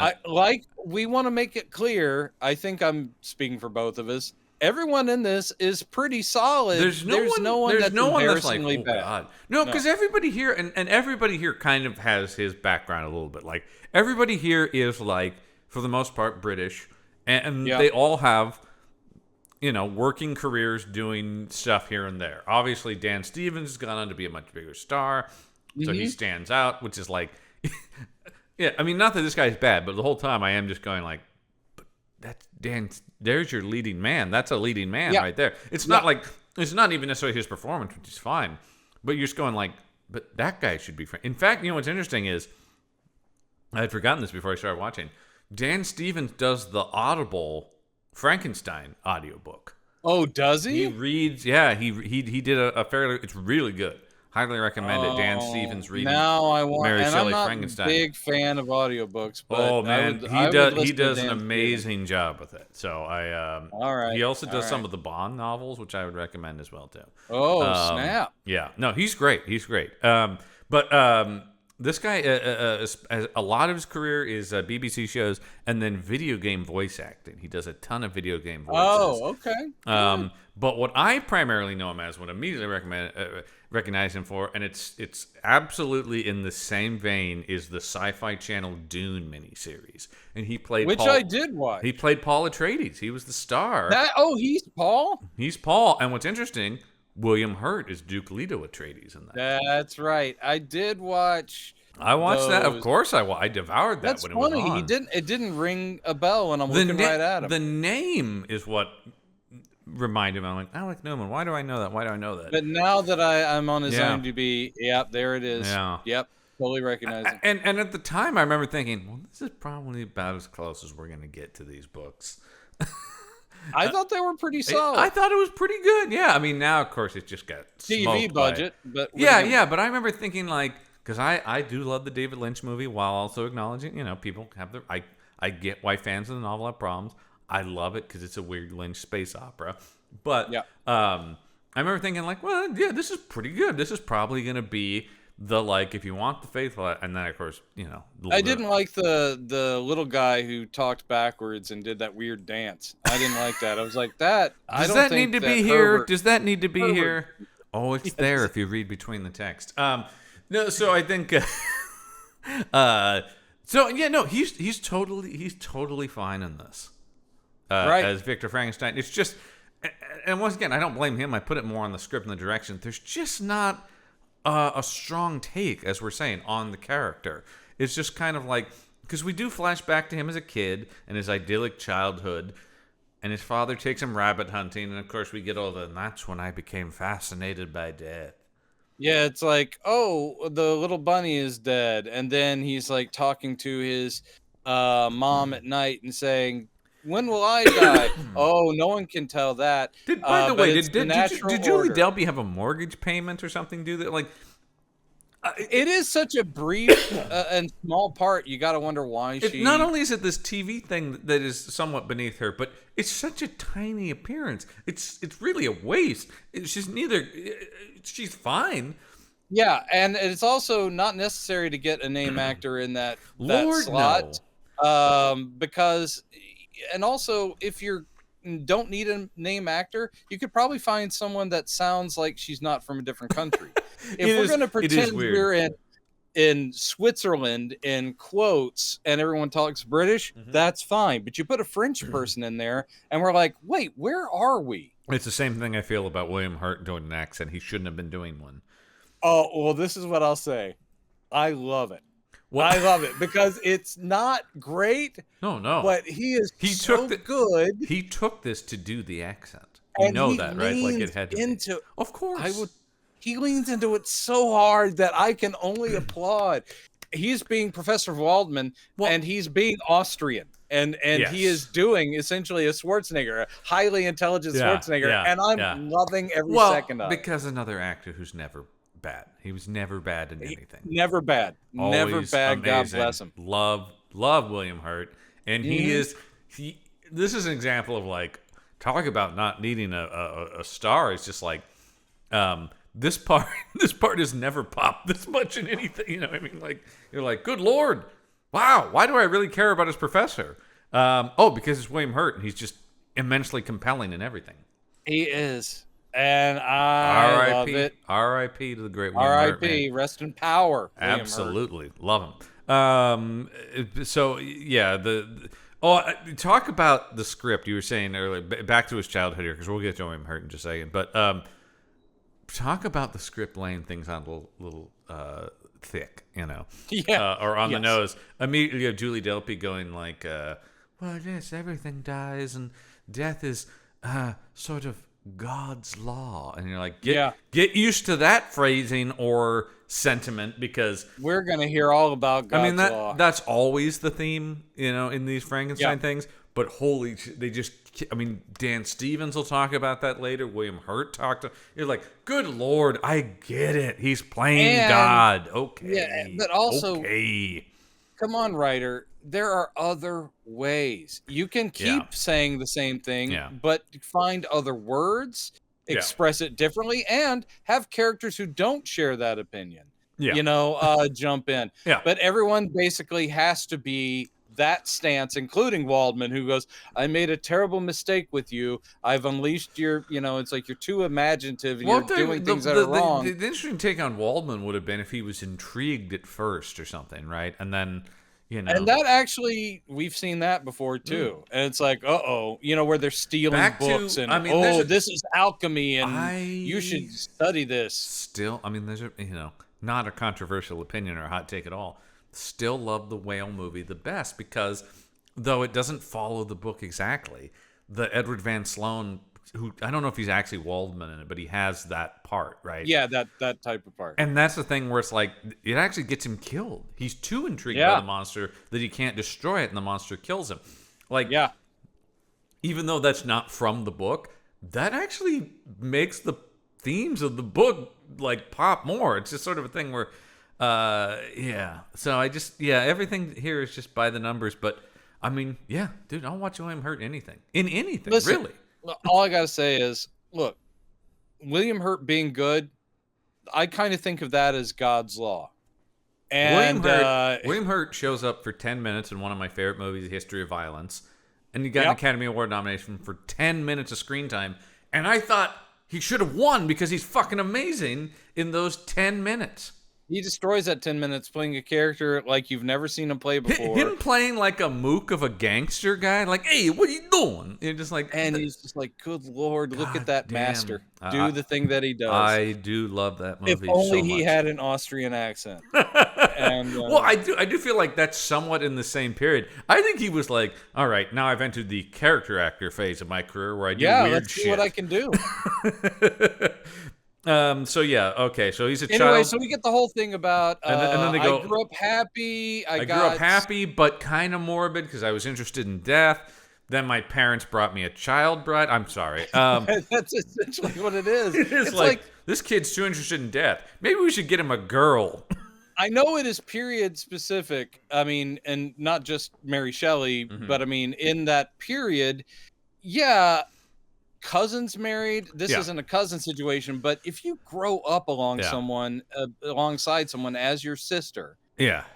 we want to make it clear, I think I'm speaking for both of us. Everyone in this is pretty solid. There's no one that's embarrassingly bad. God. No, because everybody here and everybody here kind of has his background a little bit. Like everybody here is like, for the most part, British, and they all have, working careers doing stuff here and there. Obviously, Dan Stevens has gone on to be a much bigger star, so he stands out, which is like, I mean, not that this guy's bad, but the whole time I am just going like, that's Dan. There's your leading man. That's a leading man right there. It's not like, it's not even necessarily his performance, which is fine, but you're just going like, but that guy should be. In fact, what's interesting is I had forgotten this before I started watching. Dan Stevens does the Audible Frankenstein audiobook. Oh, does He he? reads, yeah, he did a fairly, it's really good. Highly recommend it. Dan Stevens reading Now I want, Mary and I'm Shelley not a Frankenstein. big fan of audiobooks, but Oh man, I would he listen to does an Dan amazing job with it. So All right. he also does All some right. of the Bond novels, which I would recommend as well too. Oh, snap. Yeah, no, he's great. He's great. This guy, a lot of his career is BBC shows and then video game voice acting. He does a ton of video game voices. Oh, okay. But what I primarily know him as, what I immediately recognize him for, and it's absolutely in the same vein, is the Sci-Fi Channel Dune miniseries. And he played I did watch. He played Paul Atreides. He was the star. He's Paul? He's Paul. And what's interesting, William Hurt is Duke Leto Atreides in that. That's right. I did watch. I watched that. Of course, I devoured that. That's when funny. It was on. It didn't ring a bell when I'm looking right at him. The name is what reminded me. I'm like, Alec Newman. Why do I know that? Why do I know that? But now that I'm on his IMDb, yep, there it is. Yeah. Yep, totally recognize it. And at the time, I remember thinking, well, this is probably about as close as we're going to get to these books. I thought they were pretty solid. I thought it was pretty good. Yeah, I mean, now of course it's just got TV budget, but yeah. But I remember thinking like, because I do love the David Lynch movie, while also acknowledging, people have their I get why fans of the novel have problems. I love it because it's a weird Lynch space opera. But I remember thinking like, well, yeah, this is pretty good. This is probably going to be the, like, if you want the faithful, and then of course, I didn't like the little guy who talked backwards and did that weird dance. I didn't like that. I was like, that. Does that need to be here? Does that need to be here? Oh, it's there if you read between the text. No, so I think. So yeah, no, he's totally fine in this. Right. As Victor Frankenstein, it's just, and once again, I don't blame him. I put it more on the script and the direction. There's just not a strong take, as we're saying, on the character. It's just kind of like, because we do flash back to him as a kid and his idyllic childhood, and his father takes him rabbit hunting, and of course we get all the, and that's when I became fascinated by death. Yeah, it's like, oh, the little bunny is dead, and then he's like talking to his mom at night and saying, when will I die? Oh, no one can tell that. By the way, did Julie order. Delpy have a mortgage payment or something? Do that? Like, it is such a brief and small part. You got to wonder why she. Not only is it this TV thing that is somewhat beneath her, but it's such a tiny appearance. It's really a waste. She's neither. She's fine. Yeah, and it's also not necessary to get a name actor in that Lord, slot, no. because. And also, if you don't need a name actor, you could probably find someone that sounds like she's not from a different country. If we're going to pretend we're in Switzerland in quotes and everyone talks British, that's fine. But you put a French person in there and we're like, wait, where are we? It's the same thing I feel about William Hurt doing an accent. He shouldn't have been doing one. Oh, well, this is what I'll say. I love it. Well, I love it because it's not great. No. But he so good. He took this to do the accent. You know that, right? Like it had to into. Be. Of course. He leans into it so hard that I can only applaud. He's being Professor Waldman, and he's being Austrian. And he is doing essentially a Schwarzenegger, a highly intelligent Schwarzenegger. And I'm loving every second of it. Because another actor who's never bad. He was never bad in anything. Never bad. Always never bad. Amazing. God bless him. Love William Hurt. And this is an example of, like, talk about not needing a star. It's just like, this part has never popped this much in anything. You know what I mean? Like, you're like, good Lord. Wow. Why do I really care about his professor? Because it's William Hurt and he's just immensely compelling in everything. He is. And I love it. R.I.P. to the great William Hurt. R.I.P. Rest in power. Absolutely. Love him. So, yeah, talk about the script you were saying earlier. Back to his childhood here, because we'll get to William Hurt in just a second. But talk about the script laying things on a little thick, or on the nose. Immediately, you have Julie Delpy going like, well, yes, everything dies, and death is sort of God's law. And you're like, Yeah. get used to that phrasing or sentiment, because We're going to hear all about God's law. that's always the theme, in these Frankenstein things. But Dan Stevens will talk about that later. William Hurt you're like, good Lord, I get it. He's playing God. Okay. Yeah, but also, okay. Come on, writer. There are other ways. You can keep saying the same thing, but find other words, express it differently, and have characters who don't share that opinion. Jump in. Yeah. But everyone basically has to be that stance, including Waldman, who goes, I made a terrible mistake with you. I've unleashed your, it's like you're too imaginative and you're doing things that are wrong. The interesting take on Waldman would have been if he was intrigued at first or something, right? And then, And that actually, we've seen that before too. And it's like, where they're stealing books this is alchemy and you should study this. Still, there's not a controversial opinion or a hot take at all. Still love the Whale movie the best because, though it doesn't follow the book exactly, the Edward Van Sloan, who I don't know if he's actually Waldman in it, but he has that part, right? Yeah, that type of part. And that's the thing where it's like, it actually gets him killed. He's too intrigued by the monster that he can't destroy it, and the monster kills him. Even though that's not from the book, that actually makes the themes of the book pop more. It's just sort of a thing where so everything here is just by the numbers, but dude, I'll watch William Hurt in anything. Listen, really. All I gotta say is, look, William Hurt being good, I kind of think of that as God's law. And William Hurt shows up for 10 minutes in one of my favorite movies, History of Violence, and he got an Academy Award nomination for 10 minutes of screen time, and I thought he should have won because he's fucking amazing in those 10 minutes. He destroys that 10 minutes playing a character like you've never seen him play before. Him playing like a mook of a gangster guy, like, hey, what are you doing? You're just like, and he's just like, good Lord, look at that master. Do the thing that he does. I do love that movie. If only he had an Austrian accent. Well, I do feel like that's somewhat in the same period. I think he was like, all right, now I've entered the character actor phase of my career where I do weird shit. See what I can do. So he's a child. Anyway, so we get the whole thing about and then they go, I grew up happy. I grew up happy, but kind of morbid because I was interested in death. Then my parents brought me a child bride. I'm sorry. That's essentially what it is. It's like this kid's too interested in death. Maybe we should get him a girl. I know it is period specific. And not just Mary Shelley, but in that period, cousins married. This isn't a cousin situation, but if you grow up alongside someone as your sister,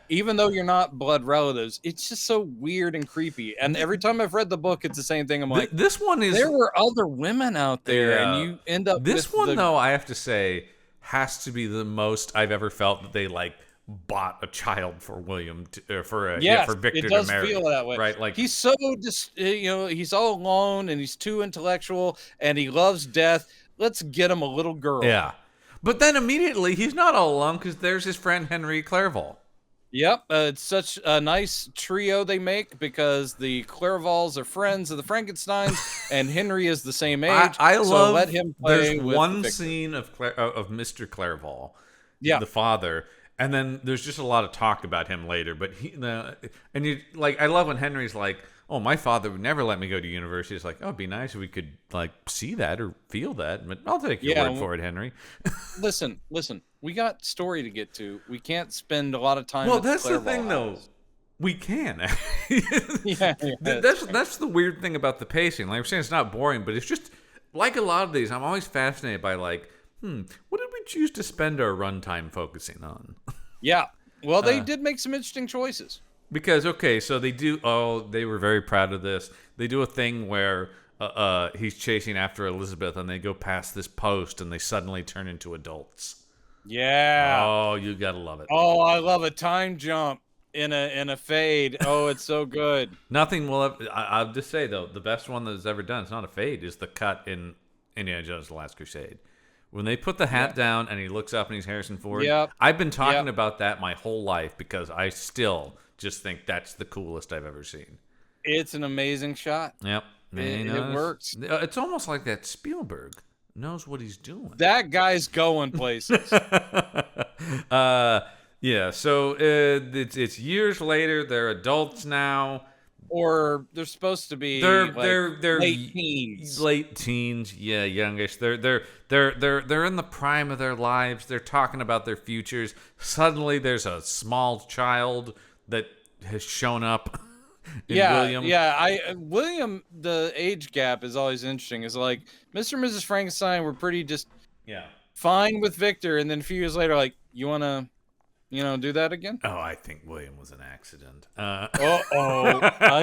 even though you're not blood relatives, it's just so weird and creepy. And every time I've read the book, it's the same thing. I'm like, this one is. There were other women out there, and you end up. This one, though, I have to say, has to be the most I've ever felt that they bought a child for William for Victor it does to marry. Feel that way, right? Like he's so he's all alone and he's too intellectual and he loves death. Let's get him a little girl. Yeah, but then immediately he's not all alone because there's his friend Henry Clerval. Yep, it's such a nice trio they make because the Clervals are friends of the Frankensteins, and Henry is the same age. I love. Let him play. There's with one Victor. Scene of Mr. Clerval, the father. And then there's just a lot of talk about him later, but I love when Henry's like, "Oh, my father would never let me go to university." It's like, "Oh, it'd be nice if we could see that or feel that." But I'll take your word for it, Henry. Listen, we got story to get to. We can't spend a lot of time. Well, that's the thing, though. We can. That's the weird thing about the pacing. Like I'm saying, it's not boring, but it's just like a lot of these. I'm always fascinated by what did we choose to spend our runtime focusing on? Yeah. Well, they did make some interesting choices. Because, so they do, they were very proud of this. They do a thing where he's chasing after Elizabeth and they go past this post and they suddenly turn into adults. Yeah. Oh, you gotta love it. Oh, I love a time jump in a fade. Oh, it's so good. Nothing will ever, I'll just say, though, the best one that was ever done, it's not a fade, is the cut in Indiana Jones: The Last Crusade. When they put the hat down and he looks up and he's Harrison Ford, I've been talking about that my whole life because I still just think that's the coolest I've ever seen. It's an amazing shot. Yep. It works. It's almost like that Spielberg knows what he's doing. That guy's going places. Yeah. So it's years later. They're adults now. Or they're supposed to be they're late teens. Late teens, yeah, youngish. They're in the prime of their lives. They're talking about their futures. Suddenly, there's a small child that has shown up. William. Yeah. William, the age gap is always interesting. It's like Mr. and Mrs. Frankenstein were pretty just fine with Victor, and then a few years later, like, you want to, do that again? Oh, I think William was an accident. I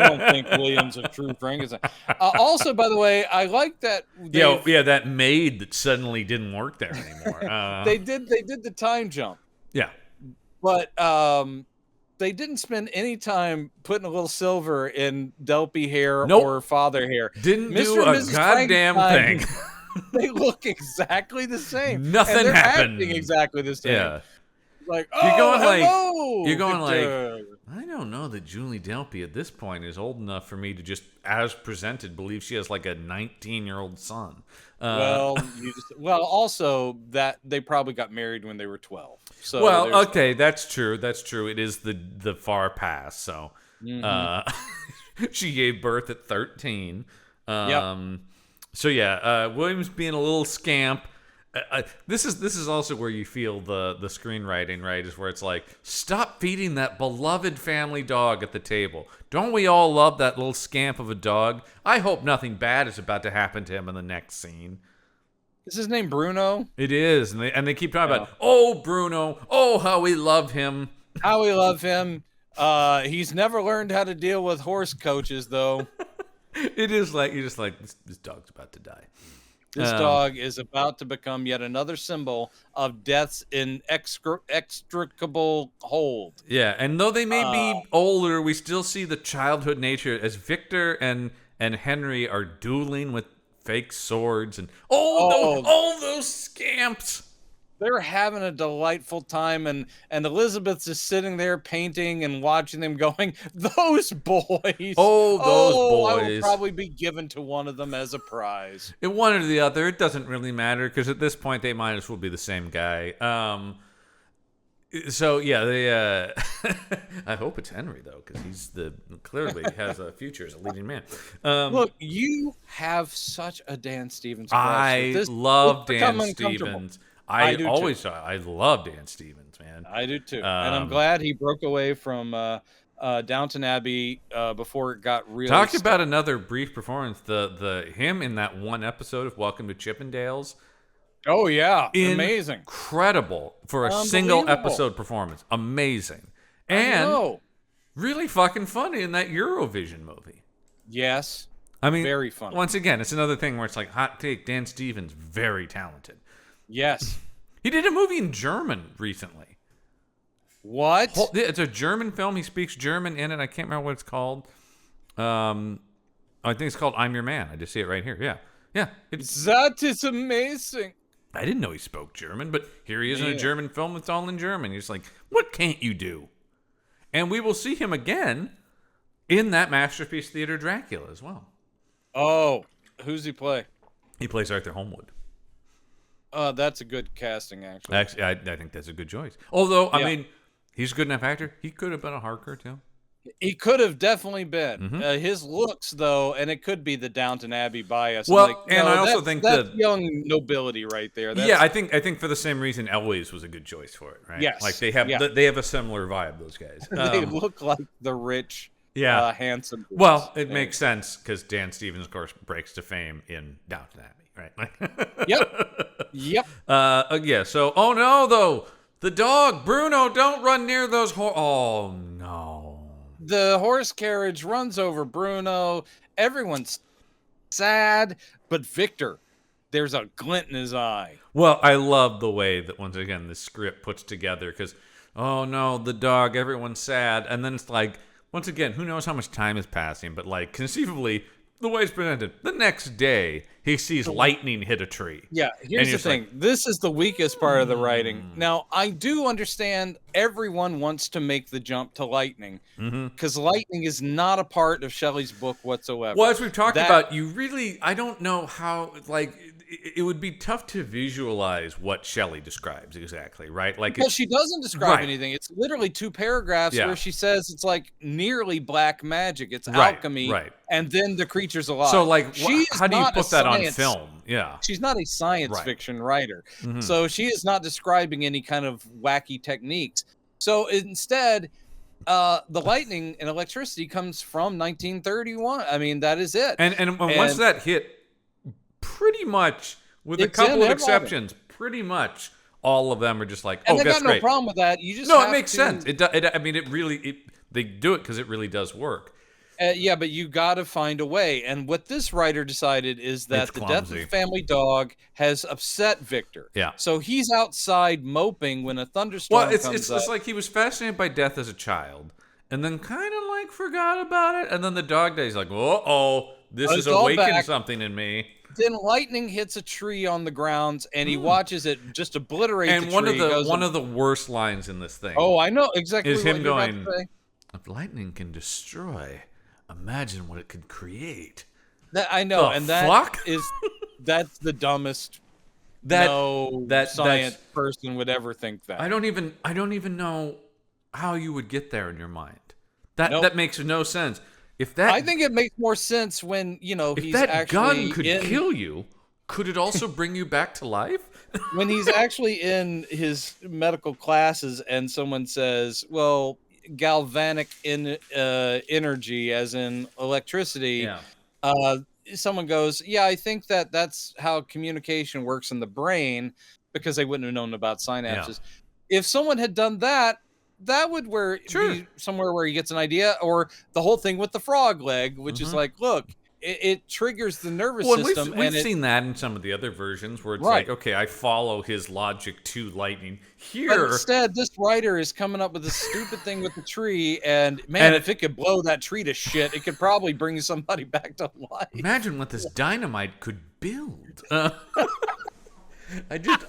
don't think William's a true Frankenstein. Also, by the way, I like that. That maid that suddenly didn't work there anymore. They did the time jump. Yeah, but they didn't spend any time putting a little silver in Delpy hair or father hair. Didn't do a goddamn thing. They look exactly the same. Nothing happened. Acting exactly the same. Yeah. Like, you're going Victor. I don't know that Julie Delpy at this point is old enough for me to just, as presented, believe she has like a 19-year-old son. Also that they probably got married when they were 12. So okay, that's true. That's true. It is the far past. So she gave birth at 13. So yeah, William's being a little scamp. This is also where you feel the screenwriting, right? Is where it's like, stop feeding that beloved family dog at the table. Don't we all love that little scamp of a dog? I hope nothing bad is about to happen to him in the next scene. Is his name Bruno? It is, and they keep talking about, oh, Bruno, oh, how we love him. How we love him. He's never learned how to deal with horse coaches, though. It is like, you're just like, this dog's about to die. This dog is about to become yet another symbol of death's inextricable hold. Yeah, and though they may be older, we still see the childhood nature as Victor and Henry are dueling with fake swords and all those scamps. They're having a delightful time, and Elizabeth's just sitting there painting and watching them going, those boys. Oh, those boys. I will probably be given to one of them as a prize. One or the other, it doesn't really matter, because at this point they might as well be the same guy. So yeah, they. I hope it's Henry though, because he's clearly has a future as a leading man. Look, you have such a Dan Stevens. I love Dan Stevens. I love Dan Stevens, man. I do too, and I'm glad he broke away from Downton Abbey before it got really. Talk about another brief performance. The him in that one episode of Welcome to Chippendales. Oh yeah, amazing, incredible for a single episode performance. Amazing, and really fucking funny in that Eurovision movie. Yes, I mean, very funny. Once again, it's another thing where it's like, hot take, Dan Stevens, very talented. Yes. He did a movie in German recently. What? It's a German film. He speaks German in it. I can't remember what it's called. I think it's called I'm Your Man. I just see it right here. Yeah. Yeah. That is amazing. I didn't know he spoke German, but here he is in a German film. It's all in German. He's like, what can't you do? And we will see him again in that Masterpiece Theater Dracula as well. Oh, who's he play? He plays Arthur Holmwood. That's a good casting, actually. Actually, I think that's a good choice. Although, I mean, he's a good enough actor. He could have been a Harker, too. He could have definitely been. Mm-hmm. His looks, though, and it could be the Downton Abbey bias. Well, I also think that's young nobility right there. I think for the same reason, Eloise was a good choice for it, right? Yes. Like, they have a similar vibe, those guys. They look like the rich, handsome boys. Well, it makes sense, because Dan Stevens, of course, breaks to fame in Downton Abbey. Right. Yep. So, oh no, though, the dog, Bruno, don't run near those oh no. The horse carriage runs over Bruno. Everyone's sad, but Victor, there's a glint in his eye. Well, I love the way that, once again, the script puts together, because, oh no, the dog, everyone's sad. And then it's like, once again, who knows how much time is passing, but like, conceivably, the way it's presented. The next day, he sees lightning hit a tree. Yeah, here's the thing. This is the weakest part of the writing. Now, I do understand everyone wants to make the jump to lightning because lightning is not a part of Shelley's book whatsoever. Well, as we've talked about, I don't know how, like, it would be tough to visualize what Shelley describes exactly, right? Like, because she doesn't describe anything. It's literally 2 paragraphs where she says it's like nearly black magic. It's alchemy, and then the creature's alive. So, like, how do you put that on film? Yeah, she's not a science fiction writer, so she is not describing any kind of wacky techniques. So instead, the lightning and electricity comes from 1931. I mean, that is it. And once that hit, pretty much, with a couple of exceptions, pretty much all of them are just like, and that's got great. No problem with that. You just it makes sense. I mean, they do it because it really does work. Yeah, but you got to find a way. And what this writer decided is that the death of the family dog has upset Victor. Yeah. So he's outside moping when a thunderstorm comes up. It's like he was fascinated by death as a child, and then kind of like forgot about it, and then the dog dies. Like, this has awakened something in me. Then lightning hits a tree on the grounds, and he watches it just obliterate the tree. And one of the worst lines in this thing. Oh, I know exactly. Is what him you're going, about to say. If lightning can destroy, imagine what it could create. I know, and fuck? that's the dumbest. That science person would ever think that. I don't even know how you would get there in your mind. That makes no sense. I think it makes more sense when if he's that actually gun could kill you, could it also bring you back to life? When he's actually in his medical classes and someone says, "Well, galvanic energy, as in electricity," someone goes, "Yeah, I think that's how communication works in the brain," because they wouldn't have known about synapses. If someone had done that, that would be somewhere where he gets an idea. Or the whole thing with the frog leg, which is like, look, it triggers the nervous system. We've seen that in some of the other versions where it's like, okay, I follow his logic to lightning. Here, but instead, this writer is coming up with a stupid thing with the tree, and man, if it could blow that tree to shit, it could probably bring somebody back to life. Imagine what this dynamite could build. I don't.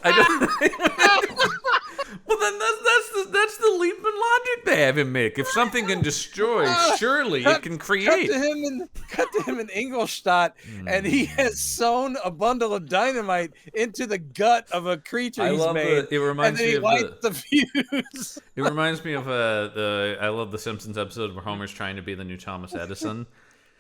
Well, then that's the leap in logic they have him make. If something can destroy, surely it can create. Cut to him in Ingolstadt, and he has sewn a bundle of dynamite into the gut of a creature he's made. It reminds me of the fuse. It reminds me of I love the Simpsons episode where Homer's trying to be the new Thomas Edison.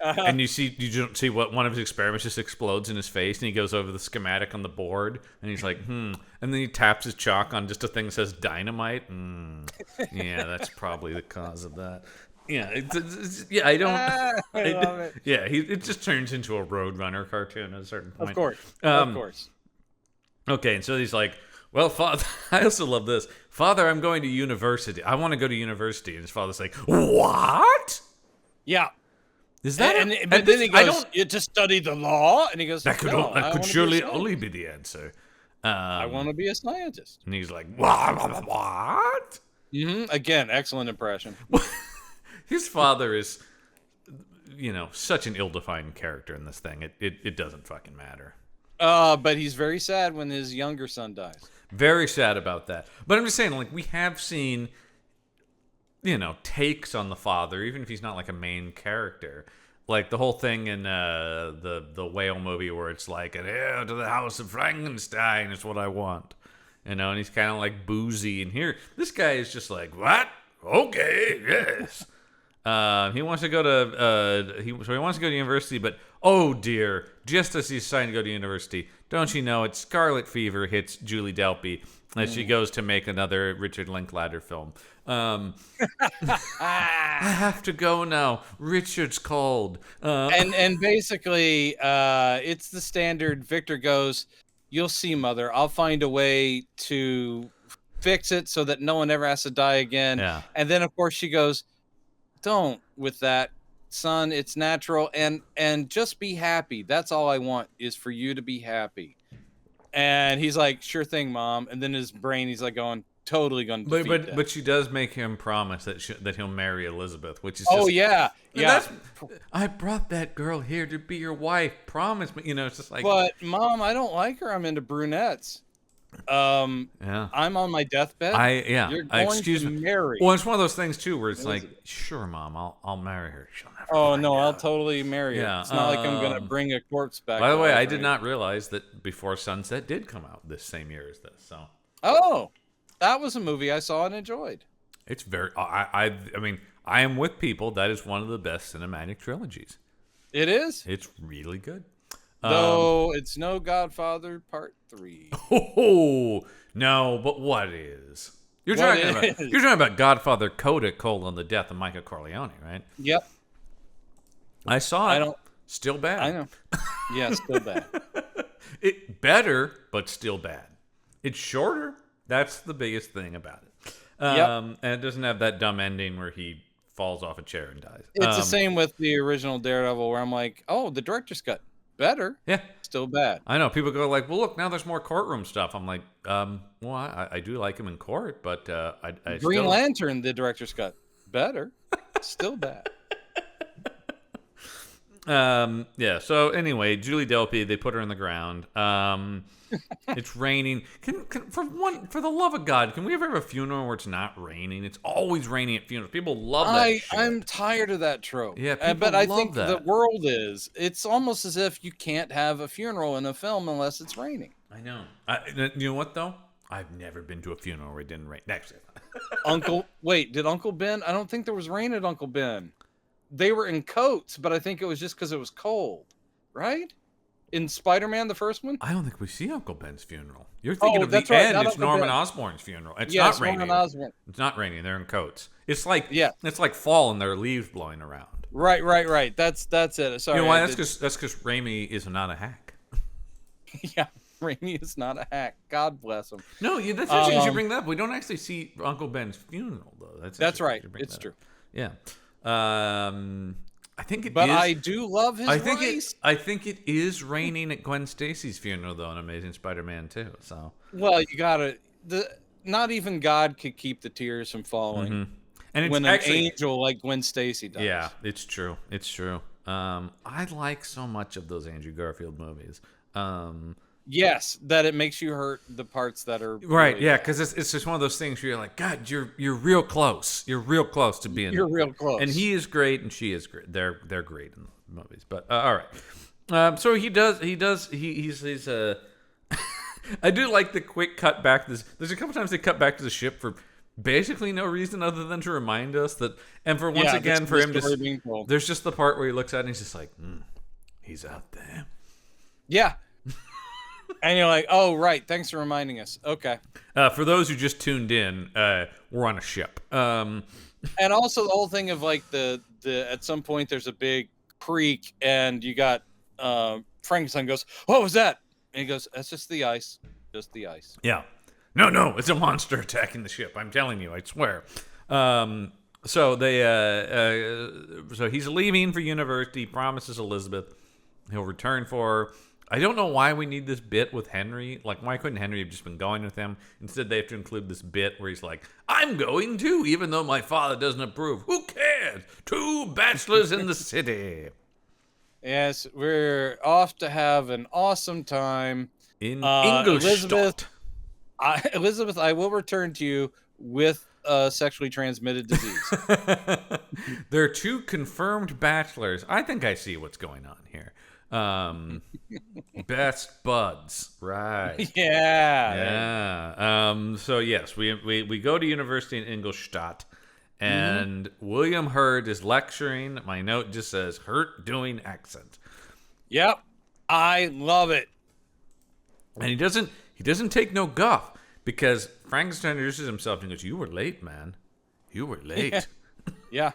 And you don't see what one of his experiments just explodes in his face, and he goes over the schematic on the board, and he's like, and then he taps his chalk on just a thing that says dynamite. Yeah, that's probably the cause of that. Yeah, I love it. Yeah, it just turns into a Roadrunner cartoon at a certain point. Of course. Okay, and so he's like, well, Father, I also love this. Father, I'm going to university. I want to go to university. And his father's like, what? Yeah. Is that? But then he goes, to study the law? And he goes, that could surely only be the answer. I want to be a scientist. And he's like, what? Again, excellent impression. His father is, such an ill-defined character in this thing. It doesn't fucking matter. But he's very sad when his younger son dies. Very sad about that. But I'm just saying, like, we have seen, takes on the father, even if he's not like a main character. Like the whole thing in the whale movie where it's like, an heir to the house of Frankenstein is what I want. And he's kind of like boozy. And here, this guy is just like, what? Okay, yes. He wants to go to he wants to go to university, but oh dear, just as he's deciding to go to university, don't you know, it's scarlet fever hits Julie Delpy as she goes to make another Richard Linklater film. I have to go now. Richard's cold. And basically, it's the standard. Victor goes, "You'll see, Mother. I'll find a way to fix it so that no one ever has to die again." Yeah. And then, of course, she goes, "Don't with that, son. It's natural. And just be happy. That's all I want is for you to be happy." And he's like, "Sure thing, Mom." And then his brain, he's like going, totally going to defeat that. But she does make him promise that he'll marry Elizabeth, which is yeah. I brought that girl here to be your wife. Promise me. It's just like. But Mom, I don't like her. I'm into brunettes. Yeah. I'm on my deathbed. You're going to marry. Well, it's one of those things too, where it's like, sure, Mom, I'll marry her. She'll never. Oh no, I'll totally marry her. Yeah, it's not like I'm gonna bring a corpse back. By the way, I did not realize that Before Sunset did come out this same year as this. So. Oh, that was a movie I saw and enjoyed. It's very. I mean, I am with people. That is one of the best cinematic trilogies. It is. It's really good. Though it's no Godfather Part 3. Oh no! But what is? You're talking about Godfather Coda: the death of Michael Corleone, right? Yep. I saw it. Still bad. I know. Yeah, still bad. It better, but still bad. It's shorter. That's the biggest thing about it. And it doesn't have that dumb ending where he falls off a chair and dies. It's the same with the original Daredevil, where I'm like, oh, the director's cut. Better. Yeah. Still bad. I know. People go like, well, look, now there's more courtroom stuff. I'm like, well, I do like him in court, but I Green Lantern, the director's cut. Better. Still bad. Yeah. So anyway, Julie Delpy, they put her in the ground. It's raining. For the love of God, can we ever have a funeral where it's not raining? It's always raining at funerals. People love that shit. I'm tired of that trope. Yeah, but I think the world is. It's almost as if you can't have a funeral in a film unless it's raining. I know. You know what though? I've never been to a funeral where it didn't rain. Actually, did Uncle Ben? I don't think there was rain at Uncle Ben. They were in coats, but I think it was just because it was cold, right? In Spider-Man, the first one? I don't think we see Uncle Ben's funeral. You're thinking of the end. It's Norman Osborn's funeral. It's not raining. Norman Osborn. It's not raining. They're in coats. It's like fall and there are leaves blowing around. Right. That's it. Sorry. You know why? That's because Raimi is not a hack. Yeah, Raimi is not a hack. God bless him. No, that's interesting you should bring that up. We don't actually see Uncle Ben's funeral though. That's right. It's true. Yeah. I think it is. But I do love his voice. I think it is raining at Gwen Stacy's funeral, though, in Amazing Spider-Man 2. So. Well, you gotta. Not even God could keep the tears from falling. Mm-hmm. And when an angel like Gwen Stacy does. Yeah, it's true. It's true. I like so much of those Andrew Garfield movies. Yes, that it makes you hurt the parts that are right. Really yeah, because it's just one of those things where you're like, God, you're real close. You're real close to being. You're real close. And he is great, and she is great. They're great in the movies. But all right. So he's I do like the quick cut back. There's a couple times they cut back to the ship for basically no reason other than to remind us that, and for once again for him to. There's just the part where he looks at it and he's just like, he's out there. Yeah. And you're like, oh, right. Thanks for reminding us. Okay. For those who just tuned in, we're on a ship. And also the whole thing of like the at some point there's a big creek and you got Frankenstein goes, what was that? And he goes, that's just the ice. Just the ice. Yeah. No. It's a monster attacking the ship. I'm telling you. I swear. So so he's leaving for university. He promises Elizabeth he'll return for her. I don't know why we need this bit with Henry. Like, why couldn't Henry have just been going with him? Instead, they have to include this bit where he's like, I'm going too, even though my father doesn't approve. Who cares? 2 bachelors in the city. Yes, we're off to have an awesome time. In Ingolstadt. Elizabeth, I will return to you with a sexually transmitted disease. There are 2 confirmed bachelors. I think I see what's going on here. Best buds, right? Yeah. So yes, we go to university in Ingolstadt, and William Hurt is lecturing. My note just says Hurt doing accent. Yep, I love it. And he doesn't take no guff because Frankenstein introduces himself and goes, "You were late, man. You were late." Yeah.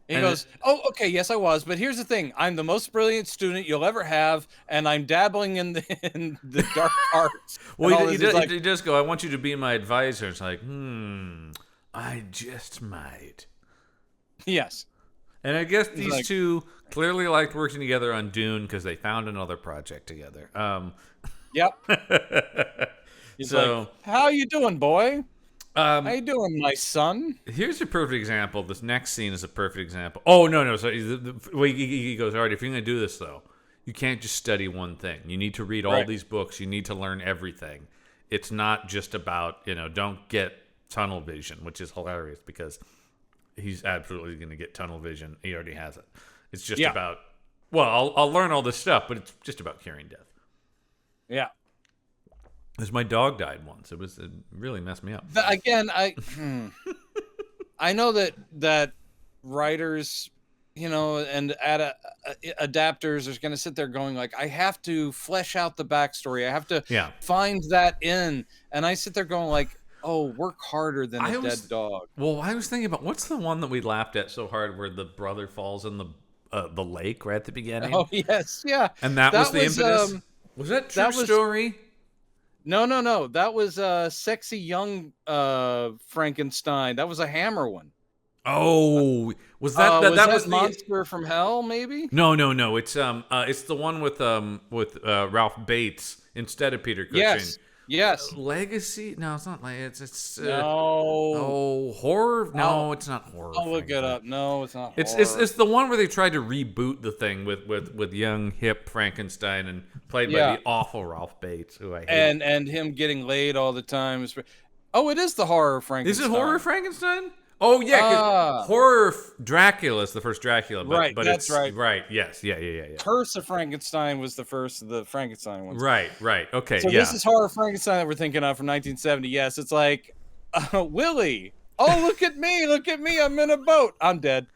He goes, oh, okay, yes, I was. But here's the thing. I'm the most brilliant student you'll ever have, and I'm dabbling in the dark arts. Well, he does go, I want you to be my advisor. It's like, I just might. Yes. And I guess these 2 clearly liked working together on Dune because they found another project together. Yep. He's like, how you doing, boy? How you doing, my son? Here's a perfect example. This next scene is a perfect example. Oh, no. So he goes, all right, if you're going to do this, though, you can't just study one thing. You need to read all these books. You need to learn everything. It's not just about, don't get tunnel vision, which is hilarious because he's absolutely going to get tunnel vision. He already has it. It's just about, well, I'll learn all this stuff, but it's just about curing death. Yeah. Because my dog died once. It really messed me up. Again, I know that writers, and adapters are going to sit there going like, I have to flesh out the backstory. I have to find that in. And I sit there going like, oh, work harder than a dead dog. Well, I was thinking about, what's the one that we laughed at so hard where the brother falls in the lake right at the beginning? Oh, yes. Yeah. And that was the impetus? Was that true story? No. That was Sexy Young Frankenstein. That was a Hammer one. Oh, was that Monster from Hell? Maybe. No. It's the one with Ralph Bates instead of Peter Cushing. Yes. Legacy? No, it's not. It's no. Oh, horror? No, it's not horror. I'll look it up. No, it's not. It's the one where they tried to reboot the thing with young hip Frankenstein and played by the awful Ralph Bates, who I hate. And him getting laid all the time. Oh, it is the horror Frankenstein. Is it horror Frankenstein? Oh yeah, horror Dracula is the first Dracula, but that's right. Right, yes, yeah. Curse of Frankenstein was the first of the Frankenstein ones. Right, okay, so this is horror Frankenstein that we're thinking of from 1970. Yes, it's like Willie. Oh, look at me! I'm in a boat. I'm dead.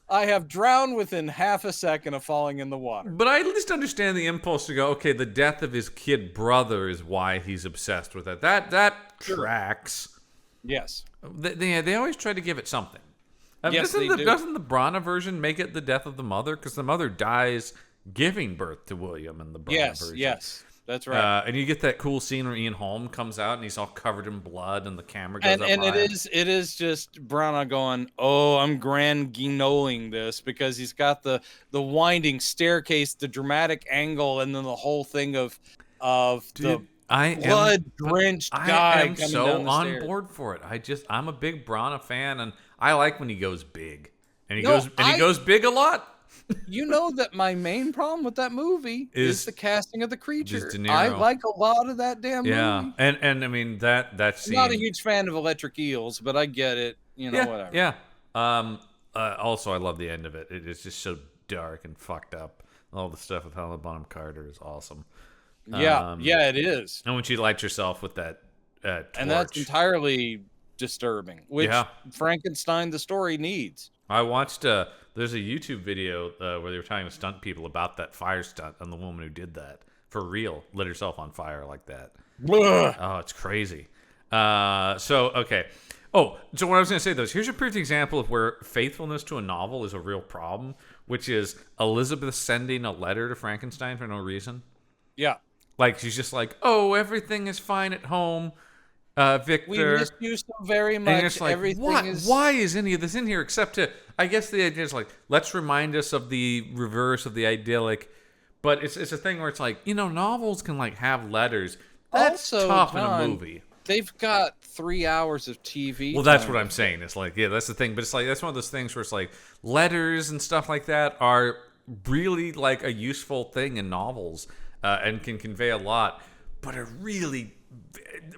I have drowned within half a second of falling in the water. But I at least understand the impulse to go, okay, the death of his kid brother is why he's obsessed with it. That tracks. Yes. They always try to give it something. Yes, doesn't the Brana version make it the death of the mother? Because the mother dies giving birth to William in the Brana version. Yes, that's right. And you get that cool scene where Ian Holm comes out and he's all covered in blood and the camera goes up and high. it is just Brana going, oh, I'm grand guignoling this, because he's got the winding staircase, the dramatic angle, and then the whole thing of the blood-drenched guy coming down the stairs. I am so on board for it. I'm a big Brana fan, and I like when he goes big. And he goes big a lot. You know that my main problem with that movie is the casting of the creature. De Niro. I like a lot of that damn movie. Yeah, and I mean that scene. I'm not a huge fan of Electric Eels, but I get it. Whatever. Yeah. Also, I love the end of it. It is just so dark and fucked up. All the stuff with Helena Bonham Carter is awesome. Yeah, it is. And when she lights herself with that torch. And that's entirely disturbing, which Frankenstein the story needs. I watched there's a YouTube video where they were talking to stunt people about that fire stunt and the woman who did that for real, lit herself on fire like that. Blah. Oh, it's crazy. Okay. Oh, so what I was going to say, though, is here's a perfect example of where faithfulness to a novel is a real problem, which is Elizabeth sending a letter to Frankenstein for no reason. Yeah. Like, she's just like, oh, everything is fine at home, Victor. We miss you so very much. And it's like, why is any of this in here except to, I guess the idea is like, let's remind us of the reverse of the idyllic. But it's a thing where it's like, novels can like have letters. That's also tough in a movie. They've got 3 hours of TV. Well, that's what I'm saying. It's like, that's the thing. But it's like, that's one of those things where it's like, letters and stuff like that are really like a useful thing in novels. And can convey a lot, but are really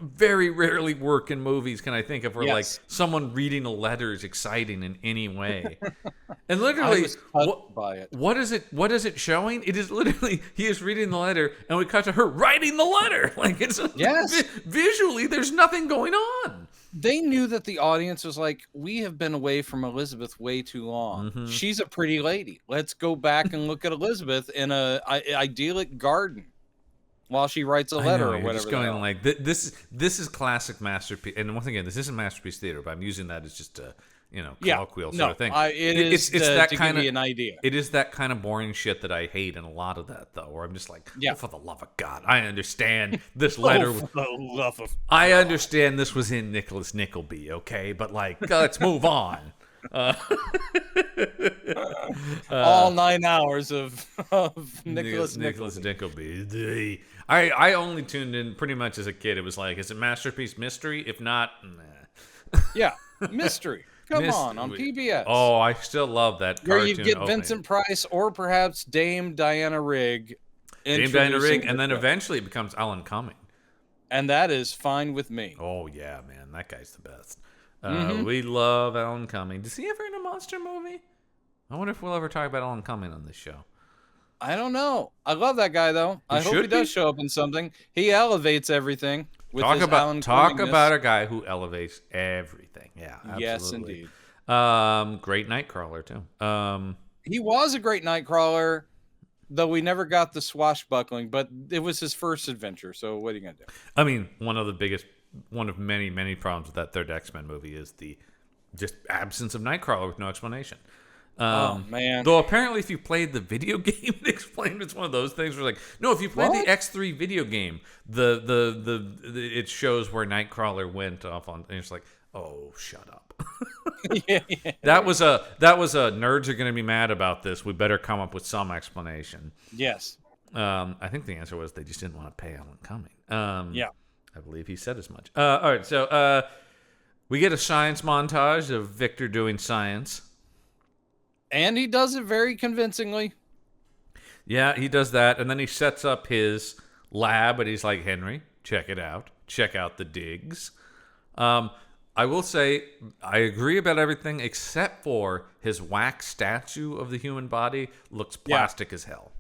very rarely work in movies. Can I think of where like someone reading a letter is exciting in any way? And literally, what is it showing? It is literally he is reading the letter, and we cut to her writing the letter. Like it's visually, there's nothing going on. They knew that the audience was like, we have been away from Elizabeth way too long. Mm-hmm. She's a pretty lady. Let's go back and look at Elizabeth in a idyllic garden while she writes a letter or whatever. Just going like this is classic masterpiece. And once again, this isn't Masterpiece Theater, but I'm using that as just a colloquial sort of thing. It's that kind of an idea. It is that kind of boring shit that I hate, and a lot of that though, where I'm just like, for the love of God, I understand this letter. For the love of God. I understand this was in Nicholas Nickleby, okay, but like, let's move on. Uh, All 9 hours of Nicholas Nicholas Nickleby. Nickleby. I only tuned in pretty much as a kid. It was like, is it Masterpiece Mystery? If not, nah. Yeah, Mystery. Come on PBS. Oh, I still love that where cartoon you get opening. Vincent Price or perhaps Dame Diana Rigg. Dame Diana Rigg, and then show. eventually it becomes Alan Cumming. And that is fine with me. Oh, yeah, man. That guy's the best. We love Alan Cumming. Is he ever in a monster movie? I wonder if we'll ever talk about Alan Cumming on this show. I don't know. I love that guy, though. I hope he does show up in something. He elevates everything. With talk his about a guy who elevates everything. Yeah, absolutely. Yes, indeed. Great Nightcrawler, too. He was a great Nightcrawler, though we never got the swashbuckling, but it was his first adventure, so what are you going to do? I mean, one of many, many problems with that third X-Men movie is the just absence of Nightcrawler with no explanation. Oh, man. Though apparently if you played the video game, it explained it's one of those things where like, no, if you played the X3 video game, the it shows where Nightcrawler went off on, and it's like, oh, shut up. yeah. That was a nerds are going to be mad about this. We better come up with some explanation. Yes. I think the answer was they just didn't want to pay Alan Cumming. Yeah. I believe he said as much. All right, so we get a science montage of Victor doing science. And he does it very convincingly. Yeah, he does that, and then he sets up his lab, and he's like, Henry, check it out. Check out the digs. I will say, I agree about everything except for his wax statue of the human body looks plastic as hell.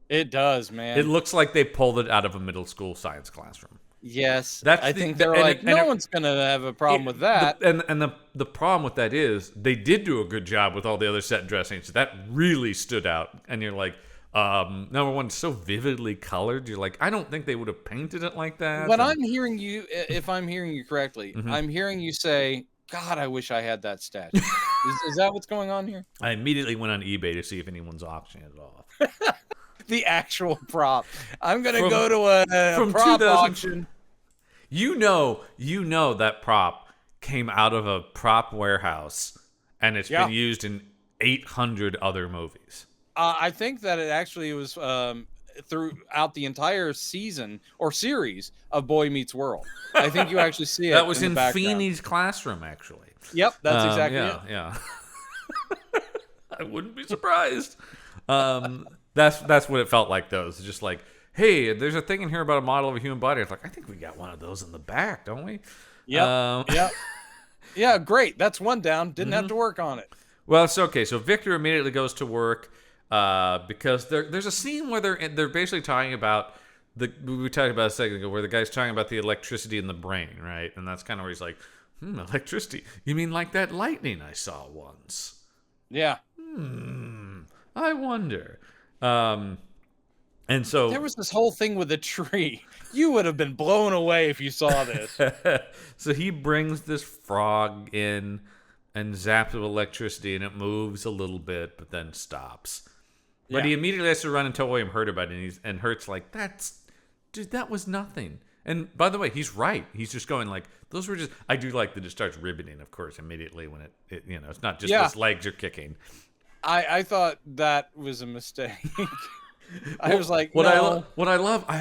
It does, man. It looks like they pulled it out of a middle school science classroom. Yes, I think they're no one's going to have a problem with that. The problem with that is they did do a good job with all the other set dressings. That really stood out. And you're like, number one, so vividly colored. You're like, I don't think they would have painted it like that. But I'm hearing you, if I'm hearing you correctly, I'm hearing you say, God, I wish I had that statue. is that what's going on here? I immediately went on eBay to see if anyone's auctioning it off. The actual prop. I'm going to go to a prop auction. You know that prop came out of a prop warehouse, and it's been used in 800 other movies. I think that it actually was throughout the entire season or series of Boy Meets World. I think you actually see it. That was in Feeney's Feeney's classroom, actually. Yep, that's exactly it. Yeah. I wouldn't be surprised. That's what it felt like, though. It's just like, hey, there's a thing in here about a model of a human body. It's like, I think we got one of those in the back, don't we? Yeah. Yeah, great. That's one down. Didn't have to work on it. Well, it's okay. So Victor immediately goes to work because there's a scene where they're basically talking about we talked about a second ago, where the guy's talking about the electricity in the brain, right? And that's kind of where he's like, electricity. You mean like that lightning I saw once? Yeah. I wonder. And so there was this whole thing with a tree. You would have been blown away if you saw this. So he brings this frog in and zaps it with electricity, and it moves a little bit, but then stops. But he immediately has to run and tell William Hurt about it, and Hurt's like, dude, that was nothing. And by the way, he's right. He's just going like, those were just, I do like that it starts ribboning, of course, immediately when it it's not just his legs are kicking. I thought that was a mistake. I was like, what I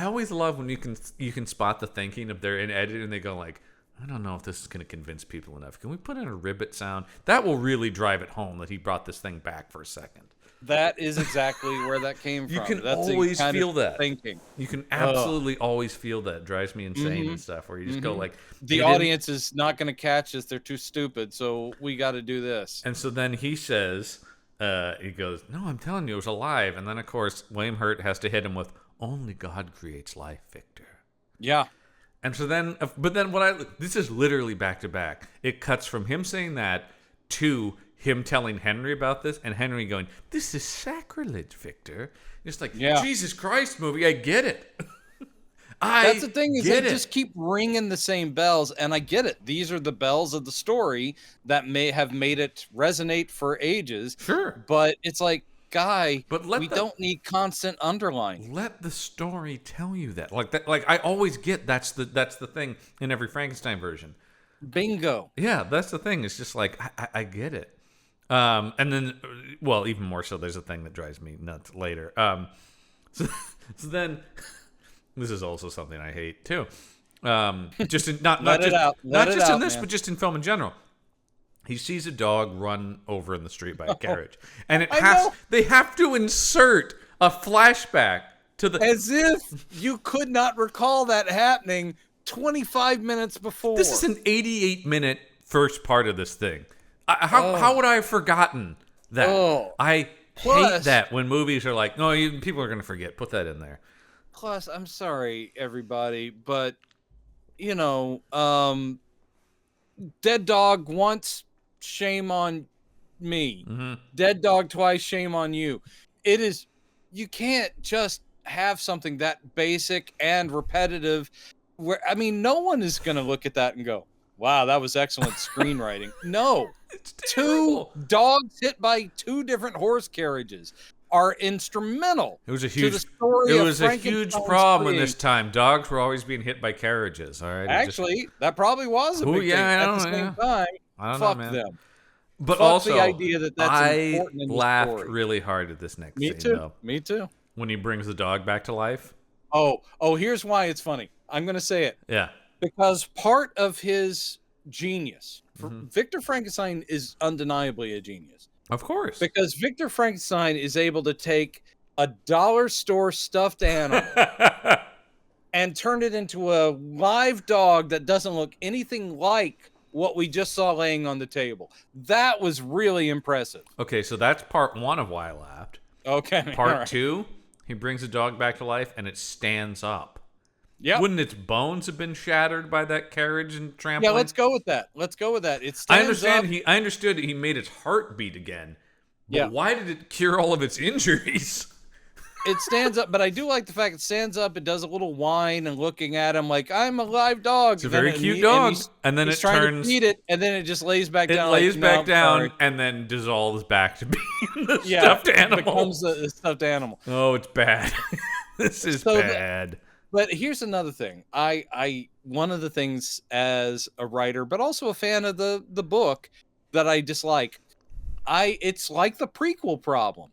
always love when you can spot the thinking of their in edit, and they go like, I don't know if this is going to convince people enough. Can we put in a ribbit sound? That will really drive it home that he brought this thing back for a second. That is exactly where that came from. You can That's always feel that. Thinking. You can absolutely always feel that. It drives me insane and stuff, where you just go like... The audience is not going to catch us. They're too stupid, so we got to do this. And so then he says... he goes, no, I'm telling you, it was alive. And then, of course, William Hurt has to hit him with, only God creates life, Victor. Yeah. And so then, this is literally back to back. It cuts from him saying that to him telling Henry about this, and Henry going, this is sacrilege, Victor. It's like, Jesus Christ movie, I get it. That's the thing, is they just keep ringing the same bells, and I get it. These are the bells of the story that may have made it resonate for ages. Sure. But it's like, guy, we don't need constant underlining. Let the story tell you that. Like I always get that's the thing in every Frankenstein version. Bingo. Yeah, that's the thing. It's just like I get it. And then, well, even more so, there's a thing that drives me nuts later. So then, this is also something I hate too. Just in, not just in this, but just in film in general. He sees a dog run over in the street by a carriage, and they have to insert a flashback to the as if you could not recall that happening 25 minutes before. This is an 88-minute first part of this thing. How would I have forgotten that? I hate that when movies are like, no, people are going to forget. Put that in there. Plus, I'm sorry, everybody, but dead dog once, shame on me. Mm-hmm. Dead dog twice, shame on you. You can't just have something that basic and repetitive where, no one is going to look at that and go, wow, that was excellent screenwriting. No. Two dogs hit by two different horse carriages are instrumental. It was a huge problem in this time. Dogs were always being hit by carriages. All right. Actually, that probably was a big thing. At the same time, fuck them. But fuck also, the idea that that's important in the laughed story. really hard at this next scene. Though. Me too. When he brings the dog back to life. Oh, here's why it's funny. I'm going to say it. Yeah. Because part of his genius, Victor Frankenstein is undeniably a genius. Of course. Because Victor Frankenstein is able to take a dollar store stuffed animal and turn it into a live dog that doesn't look anything like what we just saw laying on the table. That was really impressive. Okay, so that's part one of why I laughed. Okay. Part two, he brings the dog back to life and it stands up. Yeah. Wouldn't its bones have been shattered by that carriage and trampoline? Yeah, let's go with that. It stands up. I understood he made its heart beat again. But why did it cure all of its injuries? It stands up, but I do like the fact it stands up. It does a little whine and looking at him like, I'm a live dog. It's a very cute dog. And then it turns. To feed it, and then it just lays back down. It lays back down and then dissolves back to being the stuffed animal. It becomes the stuffed animal. Oh, it's bad. This is bad. But here's another thing. One of the things as a writer, but also a fan of the book that I dislike, it's like the prequel problem.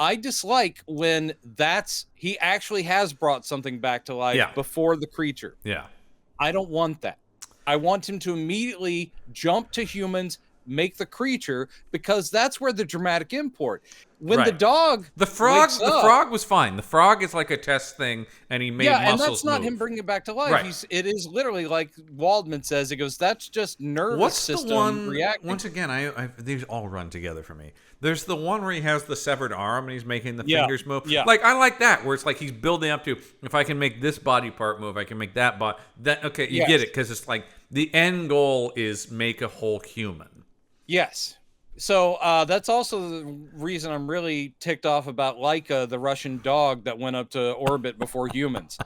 I dislike when he actually has brought something back to life before the creature. Yeah. I don't want that. I want him to immediately jump to humans, make the creature, because that's where the dramatic import. When the dog, the frog was fine. The frog is like a test thing, and he made muscles and that's not him bringing it back to life. Right. It is literally like Waldman says. It goes, that's just nervous system the one reacting. Once again, these all run together for me. There's the one where he has the severed arm and he's making the fingers move. Yeah. Like I like that, where it's like he's building up to, if I can make this body part move, I can make that body. Okay, you get it, because it's like the end goal is make a whole human. Yes. So that's also the reason I'm really ticked off about Laika, the Russian dog that went up to orbit before humans.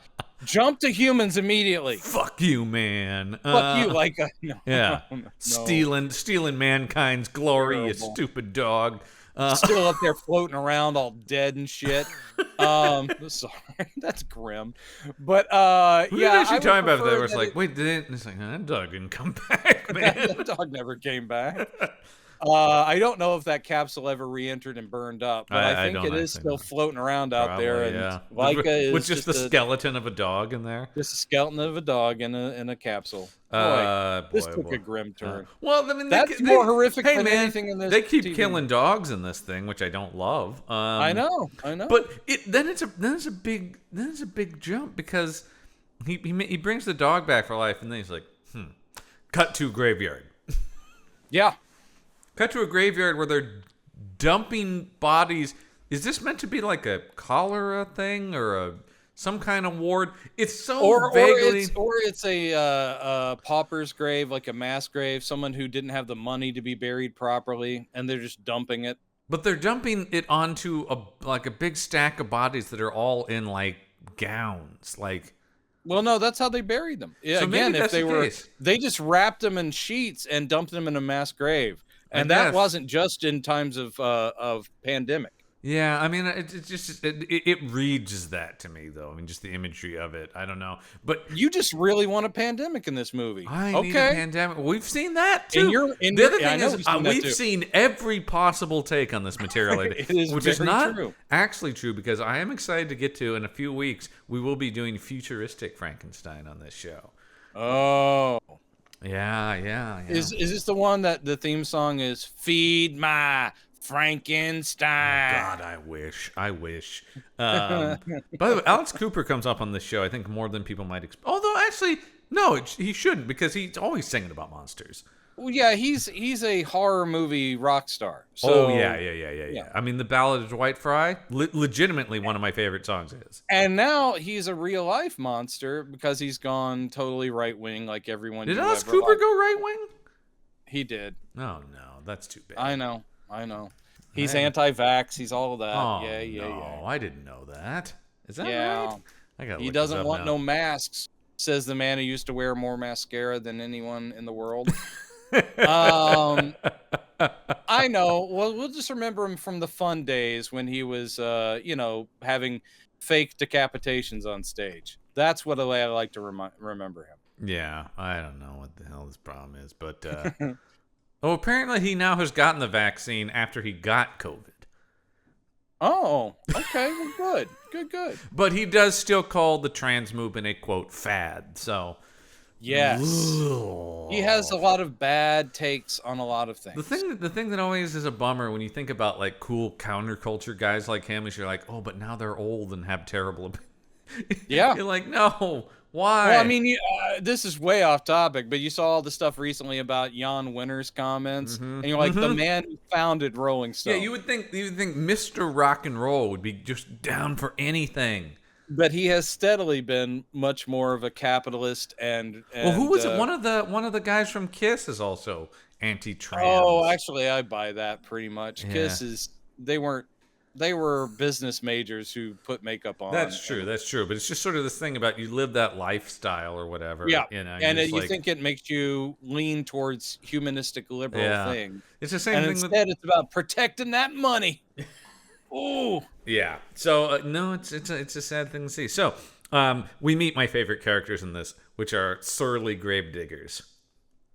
Jump to humans immediately. Fuck you, man. Fuck you, Laika. No. Yeah. No. Stealing mankind's glory, terrible. You stupid dog. Still up there floating around all dead and shit. Sorry, that's grim. But we were actually talking about that. Where it's like, wait, it's like, that dog didn't come back, man. That dog never came back. I don't know if that capsule ever re-entered and burned up, but I think it is still floating around out there. And Laika is with just the skeleton of a dog in there. Just a skeleton of a dog in a capsule. This took a grim turn. Well, I mean, that's more horrific than anything in this. They keep killing dogs in this thing, which I don't love. I know. But then it's a big jump, because he brings the dog back for life, and then he's like, cut to graveyard. Yeah. Cut to a graveyard where they're dumping bodies. Is this meant to be like a cholera thing or some kind of ward? It's so vaguely... Or it's a pauper's grave, like a mass grave, someone who didn't have the money to be buried properly, and they're just dumping it. But they're dumping it onto a big stack of bodies that are all in like gowns, like... Well, no, that's how they buried them. Yeah, so again, if they just wrapped them in sheets and dumped them in a mass grave. And that wasn't just in times of pandemic. Yeah, I mean, it reads as that to me, though. I mean, just the imagery of it. I don't know, but You just really want a pandemic in this movie. I need a Okay. pandemic. We've seen that too. In your, The other yeah, I thing know is, we've seen that we've too. seen every possible take on this material, It is which is very not true. actually true, because I am excited to get to in a few weeks. We will be doing futuristic Frankenstein on this show. Oh. Yeah. Is this the one that the theme song is "Feed My Frankenstein"? God, I wish. By the way, Alex Cooper comes up on this show, I think, more than people might expect. Although, actually, no, he shouldn't, because he's always singing about monsters. Well, yeah, he's a horror movie rock star. So, Yeah. I mean, The Ballad of Dwight Fry, legitimately one of my favorite songs is. And now he's a real life monster because he's gone totally right wing, like everyone. Did you Alex ever Cooper liked. go right wing? He did. Oh, no, that's too bad. I know. He's Right. anti-vax. He's all of that. Oh, Yeah. no, I didn't know that. Is that Yeah. right? I gotta He look this doesn't up want now. no masks, says the man who used to wear more mascara than anyone in the world. I know. Well, we'll just remember him from the fun days when he was, having fake decapitations on stage. That's what the way I like to remember him. Yeah, I don't know what the hell this problem is, but apparently he now has gotten the vaccine after he got COVID. Oh, okay. Well, good. But he does still call the trans movement a, quote, fad. So, Yes. He has a lot of bad takes on a lot of things. the thing that always is a bummer when you think about, like, cool counterculture guys like him is you're like, oh, but now they're old and have terrible Yeah. You're like, no, why? Well, I mean, this is way off topic, but you saw all the stuff recently about Jan Winter's comments, and you're like, the man who founded Rolling Stone. Yeah, you would think Mr. Rock and Roll would be just down for anything. But he has steadily been much more of a capitalist and well, who was it? One of the guys from Kiss is also anti-trans. Oh, actually, I buy that pretty much. Yeah. Kiss is they were business majors who put makeup on. That's true. But it's just sort of this thing about you live that lifestyle or whatever. Yeah, and you think it makes you lean towards humanistic liberal thing. It's the same and thing. Instead, it's about protecting that money. Ooh. Yeah. So no, it's a sad thing to see. So we meet my favorite characters in this, which are surly gravediggers.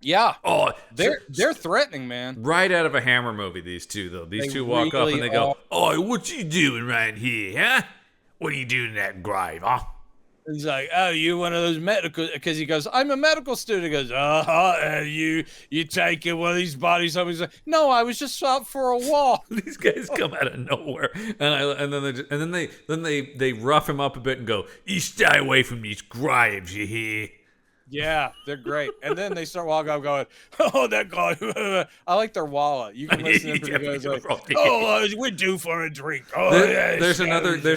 Yeah. Oh, they're threatening, man. Right out of a Hammer movie, these two, though. These two walk up and they go, "Oh, what you doing right here, huh? What are you doing in that grave, huh?" He's like, "Oh, you one of those medical?" Because he goes, "I'm a medical student." He goes, you taking one of these bodies home?" He's like, "No, I was just out for a walk." These guys come out of nowhere, and then they rough him up a bit and go, "You stay away from these graves, you hear?" Yeah, they're great. And then they start walking up going, "Oh, that guy." I like their wallet. You can listen to them pretty good. Like, "Oh, we're due for a drink." Oh, there's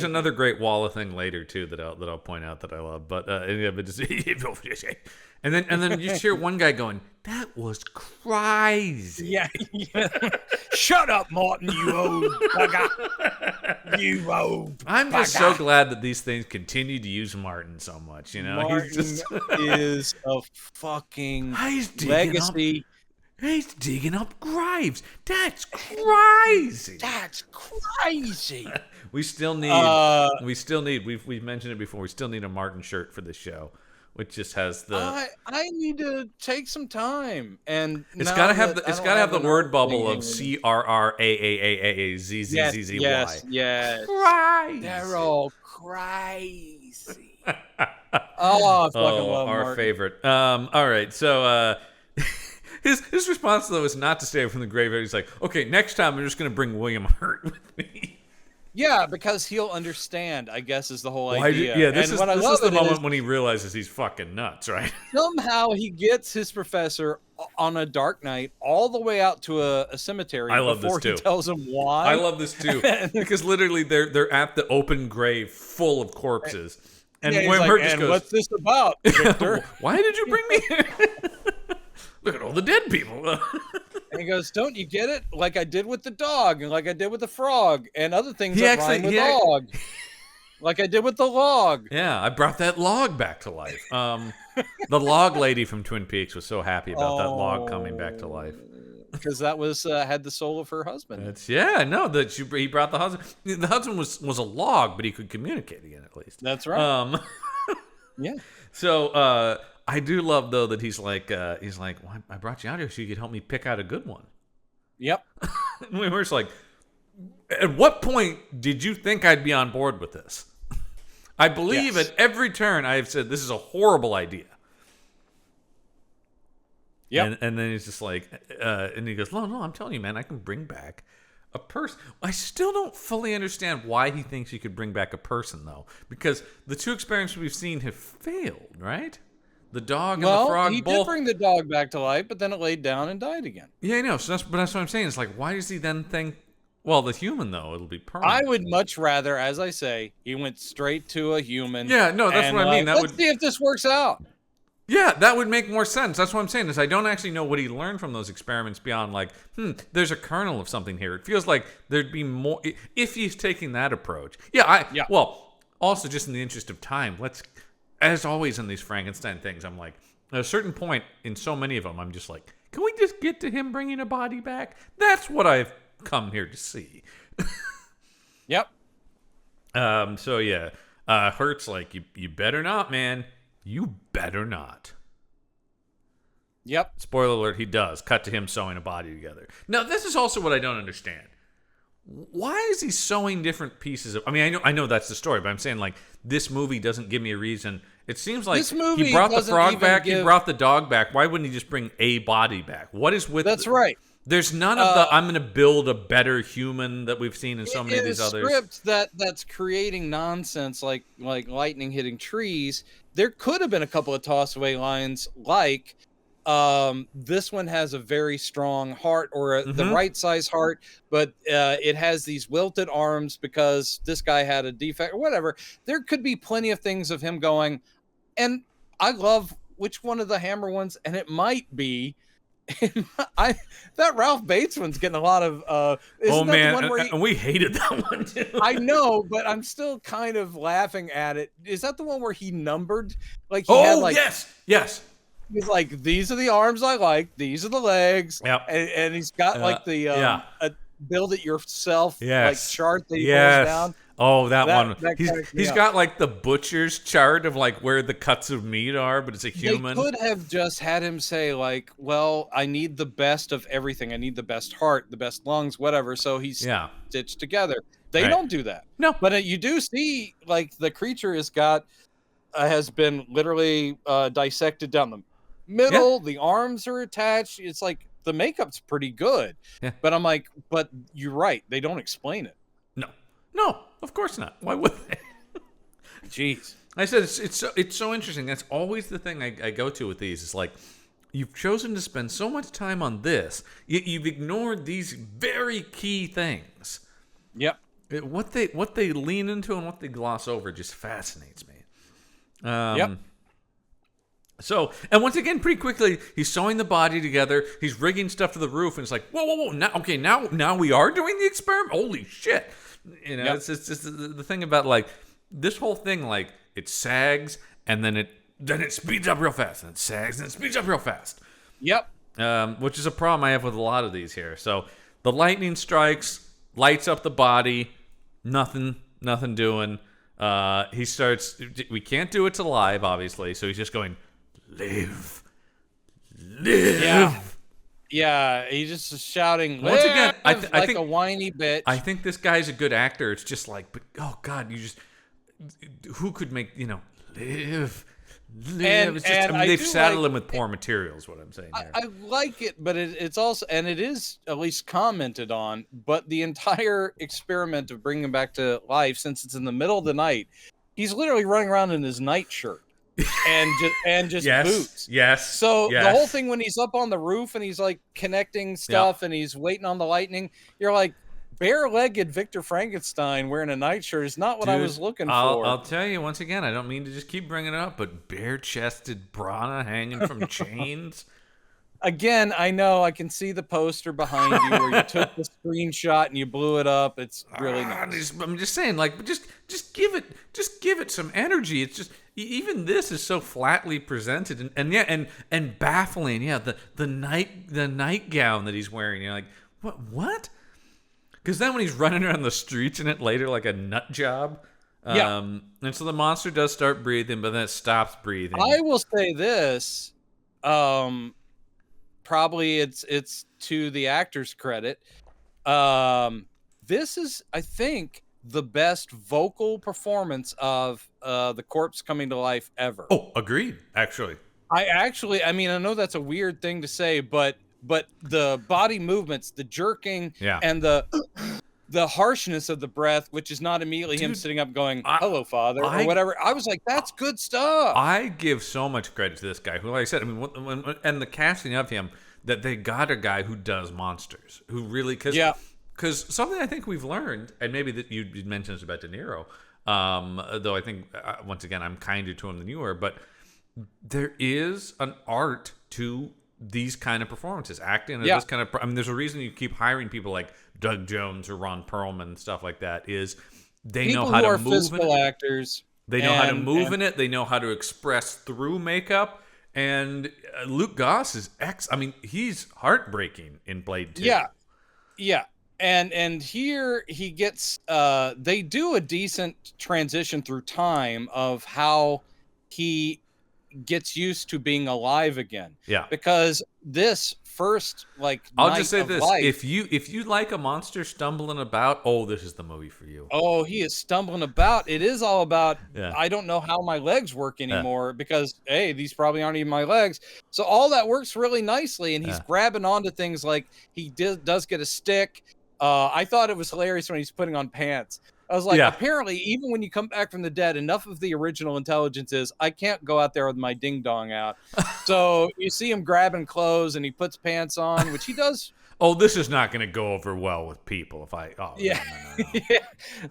another great Walla thing later too that I'll point out that I love. But and then you just hear one guy going, "That was crazy." Yeah. Shut up, Martin, you old bugger. You old I'm just bugger. so glad that these things continue to use Martin so much. You know, Martin he's just is a fucking legacy. He's digging up graves. That's crazy. That's crazy. We still need. We've mentioned it before. We still need a Martin shirt for the show, which just has the. I need to take some time, and it's got to have the word bubble of CRRAAAAZZZZY. Yes. Crazy. They're all crazy. Oh, I fucking love our Martin. favorite. All right, so his response though is not to stay away from the graveyard. He's like, okay, next time I'm just going to bring William Hurt with me. Yeah, because he'll understand, I guess, is the whole idea. This is the moment when he realizes he's fucking nuts, right? Somehow he gets his professor on a dark night all the way out to a cemetery before he tells him why. I love this too. Because literally they're at the open grave full of corpses. And William Hurt just goes, "What's this about, Victor?" Why did you bring me here? Look at all the dead people. And he goes, "Don't you get it? Like I did with the dog, and like I did with the frog, and other things that rhyme with dog. Like I did with the log." Yeah, I brought that log back to life. The log lady from Twin Peaks was so happy about that log coming back to life. because that was had the soul of her husband. He brought the husband. The husband was a log, but he could communicate again at least. That's right. Yeah. So I do love though that he's like, well, I brought you out here so you could help me pick out a good one. Yep. We're just like, at what point did you think I'd be on board with this? I believe at every turn I have said this is a horrible idea. Yeah. And then he's just like, and he goes, no, I'm telling you, man, I can bring back a person. I still don't fully understand why he thinks he could bring back a person, though, because the two experiments we've seen have failed, right? The dog and the frog he both. did bring the dog back to life, but then it laid down and died again. Yeah, I know. So that's what I'm saying. It's like, why does he then think, well, the human, though, it'll be permanent? I would much rather, as I say, he went straight to a human. Yeah, no, that's what I mean. Let's see if this works out. Yeah, that would make more sense. That's what I'm saying, is I don't actually know what he learned from those experiments beyond like, there's a kernel of something here. It feels like there'd be more if he's taking that approach. Well, also just in the interest of time, let's, as always in these Frankenstein things, I'm like, at a certain point in so many of them, I'm just like, can we just get to him bringing a body back? That's what I've come here to see. Yep. So yeah, Hurt's like, you better not, man. You better not. Yep. Spoiler alert, he does. Cut to him sewing a body together. Now, this is also what I don't understand. Why is he sewing different pieces of... I mean, I know that's the story, but I'm saying, like, this movie doesn't give me a reason. It seems like he brought the frog back, he brought the dog back. Why wouldn't he just bring a body back? What is with... That's right. There's none of the, I'm going to build a better human that we've seen in so many of these others. Script that's creating nonsense like lightning hitting trees. There could have been a couple of toss-away lines like, this one has a very strong heart or the right size heart, but it has these wilted arms because this guy had a defect or whatever. There could be plenty of things of him going, and I love which one of the Hammer ones, and it might be... that Ralph Bates one's getting a lot of and we hated that one too. I know, but I'm still kind of laughing at it. Is that the one where he numbered? Like he had like, yes. He's like, these are the arms I like, these are the legs. Yep. And he's got like the a build it yourself like chart that he pulls down. Oh, that one. He's got like the butcher's chart of like where the cuts of meat are, but it's a human. They could have just had him say like, well, I need the best of everything. I need the best heart, the best lungs, whatever. So he's stitched together. They don't do that. No. But you do see like the creature has been literally dissected down the middle. The arms are attached. It's like the makeup's pretty good. Yeah. But I'm like, but you're right. They don't explain it. No, of course not. Why would they? Jeez. I said it's so interesting. That's always the thing I go to with these. It's like, you've chosen to spend so much time on this, yet you've ignored these very key things. Yep. What they lean into and what they gloss over just fascinates me. Yep. So, and once again, pretty quickly, he's sewing the body together. He's rigging stuff to the roof, and it's like, whoa! Now we are doing the experiment. Holy shit! You know, it's just the thing about like this whole thing. Like it sags, and then it speeds up real fast, and it sags, and it speeds up real fast. Yep. Which is a problem I have with a lot of these here. So the lightning strikes, lights up the body. Nothing doing. He starts. We can't do it to live, obviously. So he's just going. Live. Yeah, he's just shouting. Once again, I think a whiny bitch. I think this guy's a good actor. It's just like, but oh god, who could make live? And, it's just, they've saddled him with poor materials. What I'm saying here. I like it, but it's also, and it is at least commented on. But the entire experiment of bringing him back to life, since it's in the middle of the night, he's literally running around in his nightshirt. and just boots. Yes. So the whole thing when he's up on the roof and he's like connecting stuff and he's waiting on the lightning, you're like, bare-legged Victor Frankenstein wearing a nightshirt is not what I was looking for. I'll tell you once again, I don't mean to just keep bringing it up, but bare-chested Brana hanging from chains. Again, I know I can see the poster behind you where you took the screenshot and you blew it up. It's really nice. I'm just saying, like, just give it some energy. It's just even this is so flatly presented, and yeah, and baffling. Yeah, the nightgown that he's wearing. You're like, what? Because then when he's running around the streets in it later, like a nut job. And so the monster does start breathing, but then it stops breathing. I will say this. Probably it's to the actor's credit. This is, I think, the best vocal performance of the corpse coming to life ever. Oh, agreed. Actually, I mean, I know that's a weird thing to say, but the body movements, the jerking, and the harshness of the breath, which is not immediately him sitting up going, "Hello, Father," or whatever. I was like, that's good stuff. I give so much credit to this guy who, like I said, I mean, and the casting of him, that they got a guy who does monsters, who really, because something I think we've learned, and maybe that you mentioned this about De Niro, though I think, once again, I'm kinder to him than you are, but there is an art to these kind of performances, acting. This kind of, I mean, there's a reason you keep hiring people like Doug Jones or Ron Perlman and stuff like that. Is they people know how who to are move physical actors. They know how to move in it. They know how to express through makeup. And Luke Goss is I mean, he's heartbreaking in Blade 2. Yeah. And here he gets. They do a decent transition through time of how he gets used to being alive again. Yeah. Because this first, like, I'll just say this: life, if you like a monster stumbling about, this is the movie for you. Oh, he is stumbling about. It is all about. I don't know how my legs work anymore because these probably aren't even my legs. So all that works really nicely, and he's grabbing onto things like he does get a stick. I thought it was hilarious when he's putting on pants. I was like, apparently, even when you come back from the dead, enough of the original intelligence is I can't go out there with my ding dong out. So you see him grabbing clothes and he puts pants on, which he does. Oh, this is not going to go over well with people if I. Oh, yeah. No. Yeah.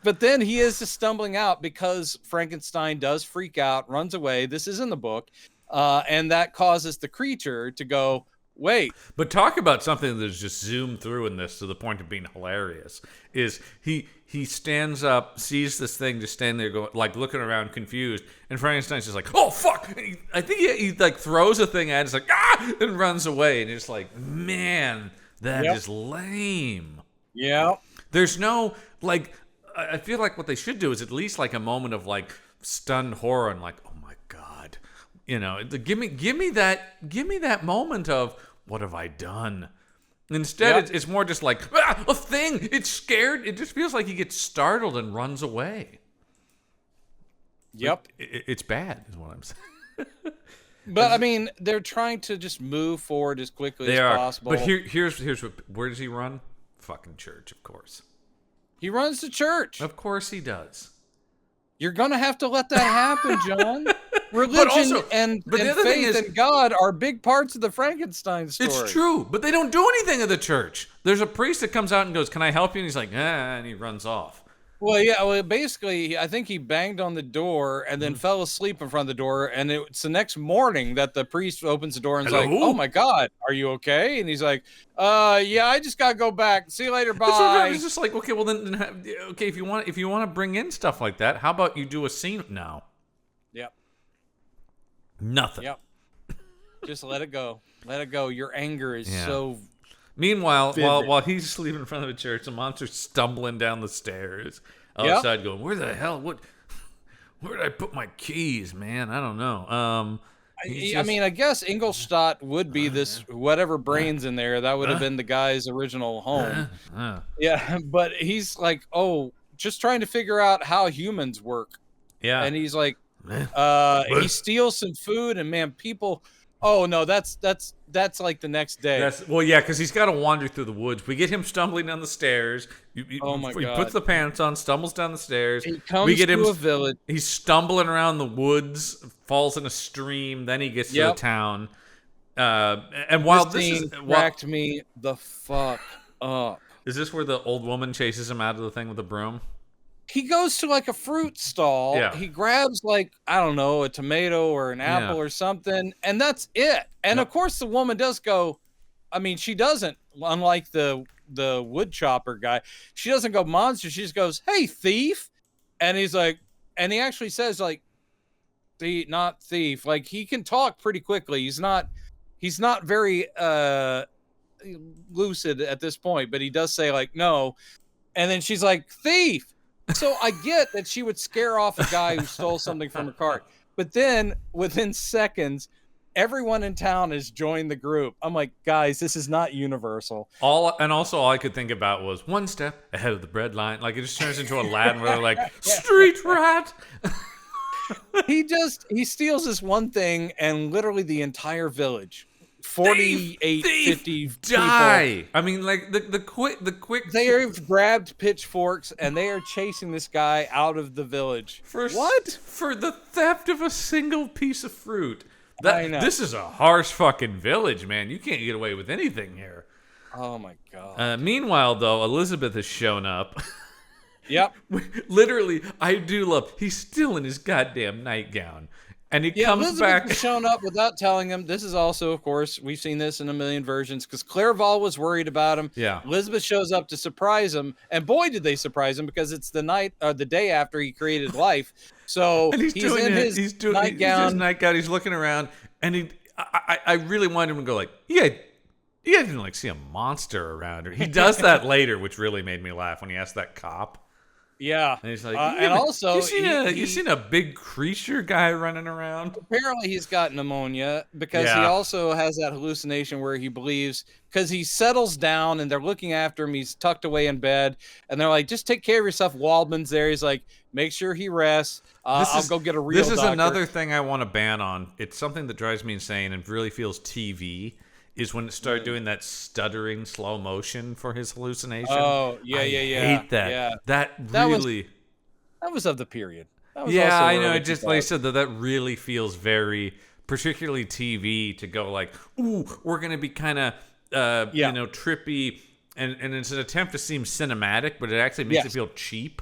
But then he is just stumbling out because Frankenstein does freak out, runs away. This is in the book. And that causes the creature to go, wait. But talk about something that's just zoomed through in this to the point of being hilarious. Is he stands up, sees this thing just standing there, going, like looking around, confused, and Frankenstein's just like, "Oh fuck!" And I think he like throws a thing at it, it's like and runs away, and it's like, man, that is lame. Yeah. There's no like. I feel like what they should do is at least like a moment of like stunned horror and like, oh my god, give me that moment of what have I done. Instead, it's more just like, a thing. It's scared. It just feels like he gets startled and runs away. Yep. It's bad, is what I'm saying. But, I mean, they're trying to just move forward as quickly as possible. But here's where does he run? Fucking church, of course. He runs to church. Of course he does. You're going to have to let that happen, John. Religion and faith and God are big parts of the Frankenstein story. It's true, but they don't do anything at the church. There's a priest that comes out and goes, "Can I help you?" And he's like, and he runs off. Well, basically, I think he banged on the door and then fell asleep in front of the door. And it's the next morning that the priest opens the door and is like, "Oh my God, are you okay?" And he's like, yeah, I just got to go back. See you later, bye." It's just like, okay, well then, okay, if you want to bring in stuff like that, how about you do a scene now? Yep. Nothing. Yep. Just let it go. Let it go. Your anger is so. Meanwhile, while he's asleep in front of a church, the monster's stumbling down the stairs outside, going, "Where the hell? Where did I put my keys, man? I don't know." I mean, I guess Ingolstadt would be this whatever brains in there. That would have been the guy's original home. Yeah, but he's like, just trying to figure out how humans work. Yeah, and he's like, he steals some food, and man, people. Oh no, that's like the next day. Because he's got to wander through the woods. We get him stumbling down the stairs. He puts the pants on, stumbles down the stairs. He comes to a village. He's stumbling around the woods, falls in a stream. Then he gets to the town. And while this cracked me the fuck up. Is this where the old woman chases him out of the thing with the broom? he goes to like a fruit stall. Yeah. He grabs like, I don't know, a tomato or an apple or something, and that's it. And of course the woman does go, I mean, she doesn't, unlike the wood chopper guy, she doesn't go monster. She just goes, "Hey, thief." And he's like, and he actually says like, not thief. Like he can talk pretty quickly. He's not very lucid at this point, but he does say like, "No." And then she's like, "Thief." So I get that she would scare off a guy who stole something from her cart. But then within seconds, everyone in town has joined the group. I'm like, guys, this is not Universal. All I could think about was one step ahead of the bread line. Like it just turns into Aladdin where they're like, street rat. He steals this one thing and literally the entire village, 48, 50 die. people. I mean, like the quick. They have grabbed pitchforks and they are chasing this guy out of the village. For the theft of a single piece of fruit. I know. This is a harsh fucking village, man. You can't get away with anything here. Oh my god. Meanwhile, though, Elizabeth has shown up. Yep. Literally, I do love. He's still in his goddamn nightgown, and he comes Elizabeth back. has shown up without telling him. This is also, of course, we've seen this in a million versions because Clairval was worried about him. Yeah. Elizabeth shows up to surprise him, and boy, did they surprise him because it's the day after he created life. So And he's in his nightgown. He's looking around, and I really wanted him to go like, yeah. You didn't like see a monster around her. He does that later, which really made me laugh when he asked that cop. Yeah, and he's like, and also you seen a big creature guy running around? Apparently, he's got pneumonia because he also has that hallucination where he believes because he settles down and they're looking after him. He's tucked away in bed, and they're like, "Just take care of yourself." Waldman's there. He's like, "Make sure he rests. I'll go get a real doctor." This is another thing I want to ban on. It's something that drives me insane and really feels TV. Is when it started doing that stuttering slow motion for his hallucination. Oh, yeah. I hate that. Yeah. That really... That was of the period. That was yeah, also I know. It just, like I said, that really feels very, particularly TV, to go like, ooh, we're going to be kind of, trippy. And it's an attempt to seem cinematic, but it actually makes it feel cheap.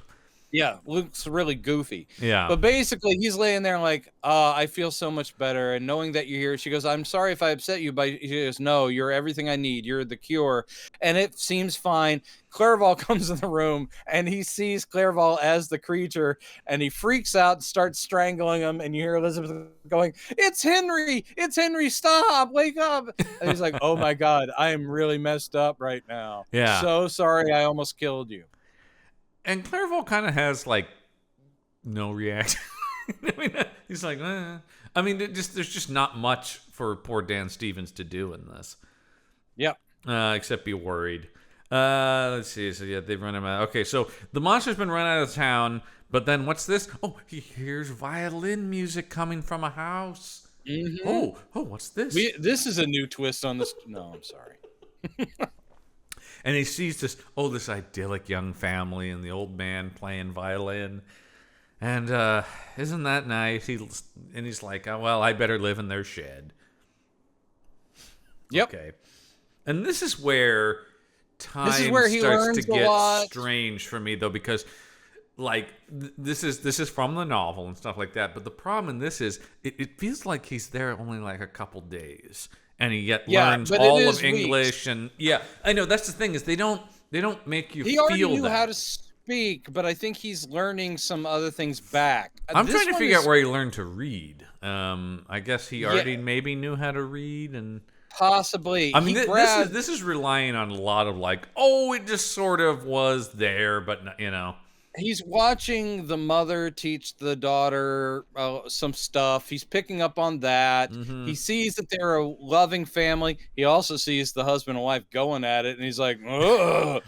Yeah, Luke's really goofy. Yeah. But basically, he's laying there like, I feel so much better. And knowing that you're here, she goes, "I'm sorry if I upset you." But he goes, "No, you're everything I need. You're the cure." And it seems fine. Clairval comes in the room, and he sees Clairval as the creature, and he freaks out and starts strangling him. And you hear Elizabeth going, "It's Henry! It's Henry! Stop! Wake up!" And he's like, "Oh my God, I am really messed up right now. Yeah. So sorry, I almost killed you." And Clairval kind of has like no reaction. I mean, he's like, eh. I mean, there's just not much for poor Dan Stevens to do in this. Yep. Except be worried. Let's see. So yeah, they've run him out. Okay, so the monster's been run out of town. But then what's this? Oh, he hears violin music coming from a house. Mm-hmm. Oh, what's this? This is a new twist on this. No, I'm sorry. And he sees this idyllic young family and the old man playing violin. And isn't that nice? He's like, oh, well, I better live in their shed. Yep. Okay. And this is where time he starts learns to get a lot. strange for me, though, because like this is from the novel and stuff like that. But the problem in this is it feels like he's there only like a couple days. And he learns all of English, and I know that's the thing is they don't make you feel that. He already knew how to speak, but I think he's learning some other things back. I'm trying to figure out where he learned to read. I guess he already maybe knew how to read, and possibly. I mean, this is relying on a lot of like, it just sort of was there, but He's watching the mother teach the daughter some stuff. He's picking up on that. Mm-hmm. He sees that they're a loving family. He also sees the husband and wife going at it, and he's like, "Ugh."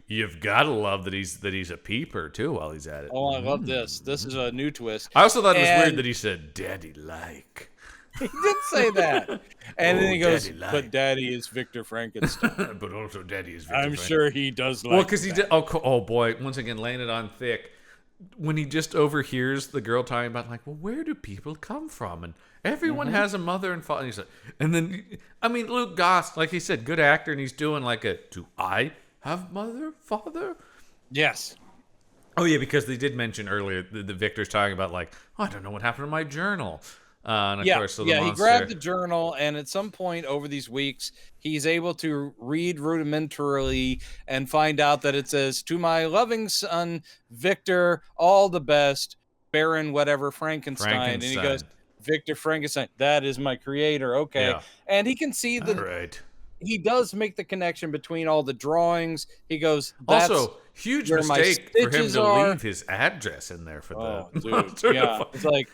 You've got to love that he's a peeper too while he's at it. Oh, I love this. This is a new twist. I also thought it was weird that he said, "Daddy like." He did say that. And then he goes, "But Daddy is Victor Frankenstein." But also Daddy is Victor I'm Frankenstein. sure he does like because he did. Oh, boy. Once again, laying it on thick. When he just overhears the girl talking about, like, well, where do people come from? And everyone has a mother and father. And then, I mean, Luke Goss, like he said, good actor. And he's doing like do I have mother, father? Yes. Oh yeah, because they did mention earlier the Victor's talking about like, oh, I don't know what happened to my journal. And of course, so the monster... he grabbed the journal, and at some point over these weeks, he's able to read rudimentarily and find out that it says, "To my loving son, Victor, all the best, Baron whatever Frankenstein." And he goes, "Victor Frankenstein, that is my creator." Okay. Yeah. And he can see that he does make the connection between all the drawings. He goes, that's also, huge mistake for him to leave his address in there for the... Dude, yeah. It's like,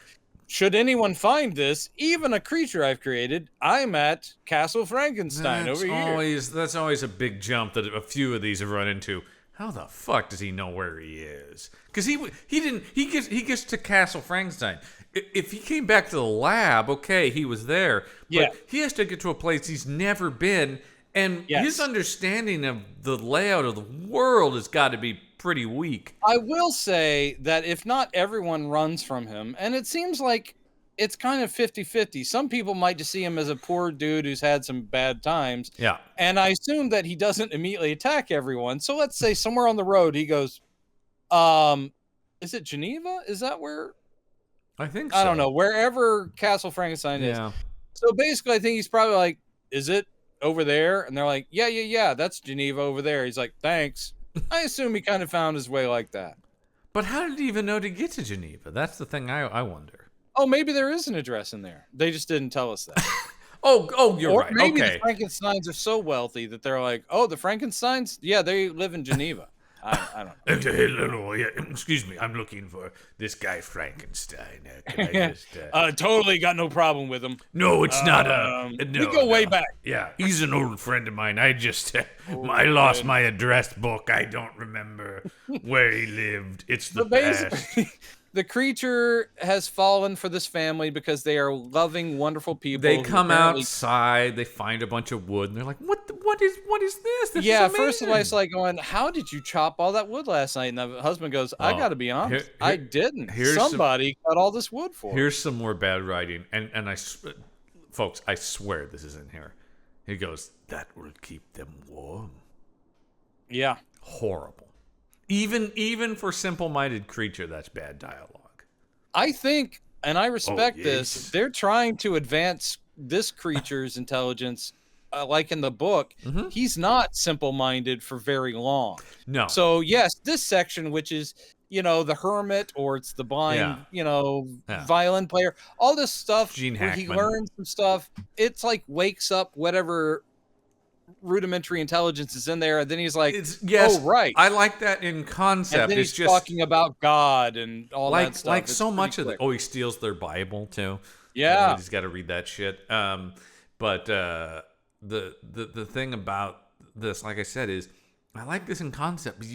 should anyone find this, even a creature I've created, I'm at Castle Frankenstein over here. That's always a big jump that a few of these have run into. How the fuck does he know where he is? Because he gets to Castle Frankenstein. If he came back to the lab, okay, he was there. But he has to get to a place he's never been, and his understanding of the layout of the world has got to be pretty weak. I will say that if not everyone runs from him, and it seems like it's kind of 50-50. Some people might just see him as a poor dude who's had some bad times. Yeah. And I assume that he doesn't immediately attack everyone. So let's say somewhere on the road he goes, is it Geneva? Is that where? I think so. I don't know. Wherever Castle Frankenstein is. So basically I think he's probably like, is it over there? And they're like, yeah, that's Geneva over there. He's like, thanks. I assume he kind of found his way like that. But how did he even know to get to Geneva? That's the thing I wonder. Oh, maybe there is an address in there. They just didn't tell us that. You're right. Or maybe the Frankensteins are so wealthy that they're like, oh, the Frankensteins? Yeah, they live in Geneva. I don't know. Hello, excuse me, I'm looking for this guy Frankenstein. Can I just, totally got no problem with him. No, it's not we go way back. Yeah, he's an old friend of mine. I just I lost my address book. I don't remember where he lived. It's the past. The creature has fallen for this family because they are loving, wonderful people. They come outside, they find a bunch of wood, and they're like, what is this? This is amazing. First of all, it's like going, how did you chop all that wood last night? And the husband goes, I got to be honest, I didn't. Somebody cut all this wood for me. Here's some more bad writing, and folks, I swear this is in here. He goes, that will keep them warm. Yeah. Horrible. Even for simple-minded creature, that's bad dialogue. I think, and I respect this, they're trying to advance this creature's intelligence, like in the book. Mm-hmm. He's not simple-minded for very long. No. So, yes, this section, which is, the hermit, or it's the blind, violin player, all this stuff where he learns some stuff, it's like wakes up whatever rudimentary intelligence is in there, and then he's like, oh right, I like that in concept. And then he's talking about God and all that stuff. Like so much of it. Oh, he steals their Bible too. Yeah, he's got to read that shit. But the thing about this, like I said, is I like this in concept, but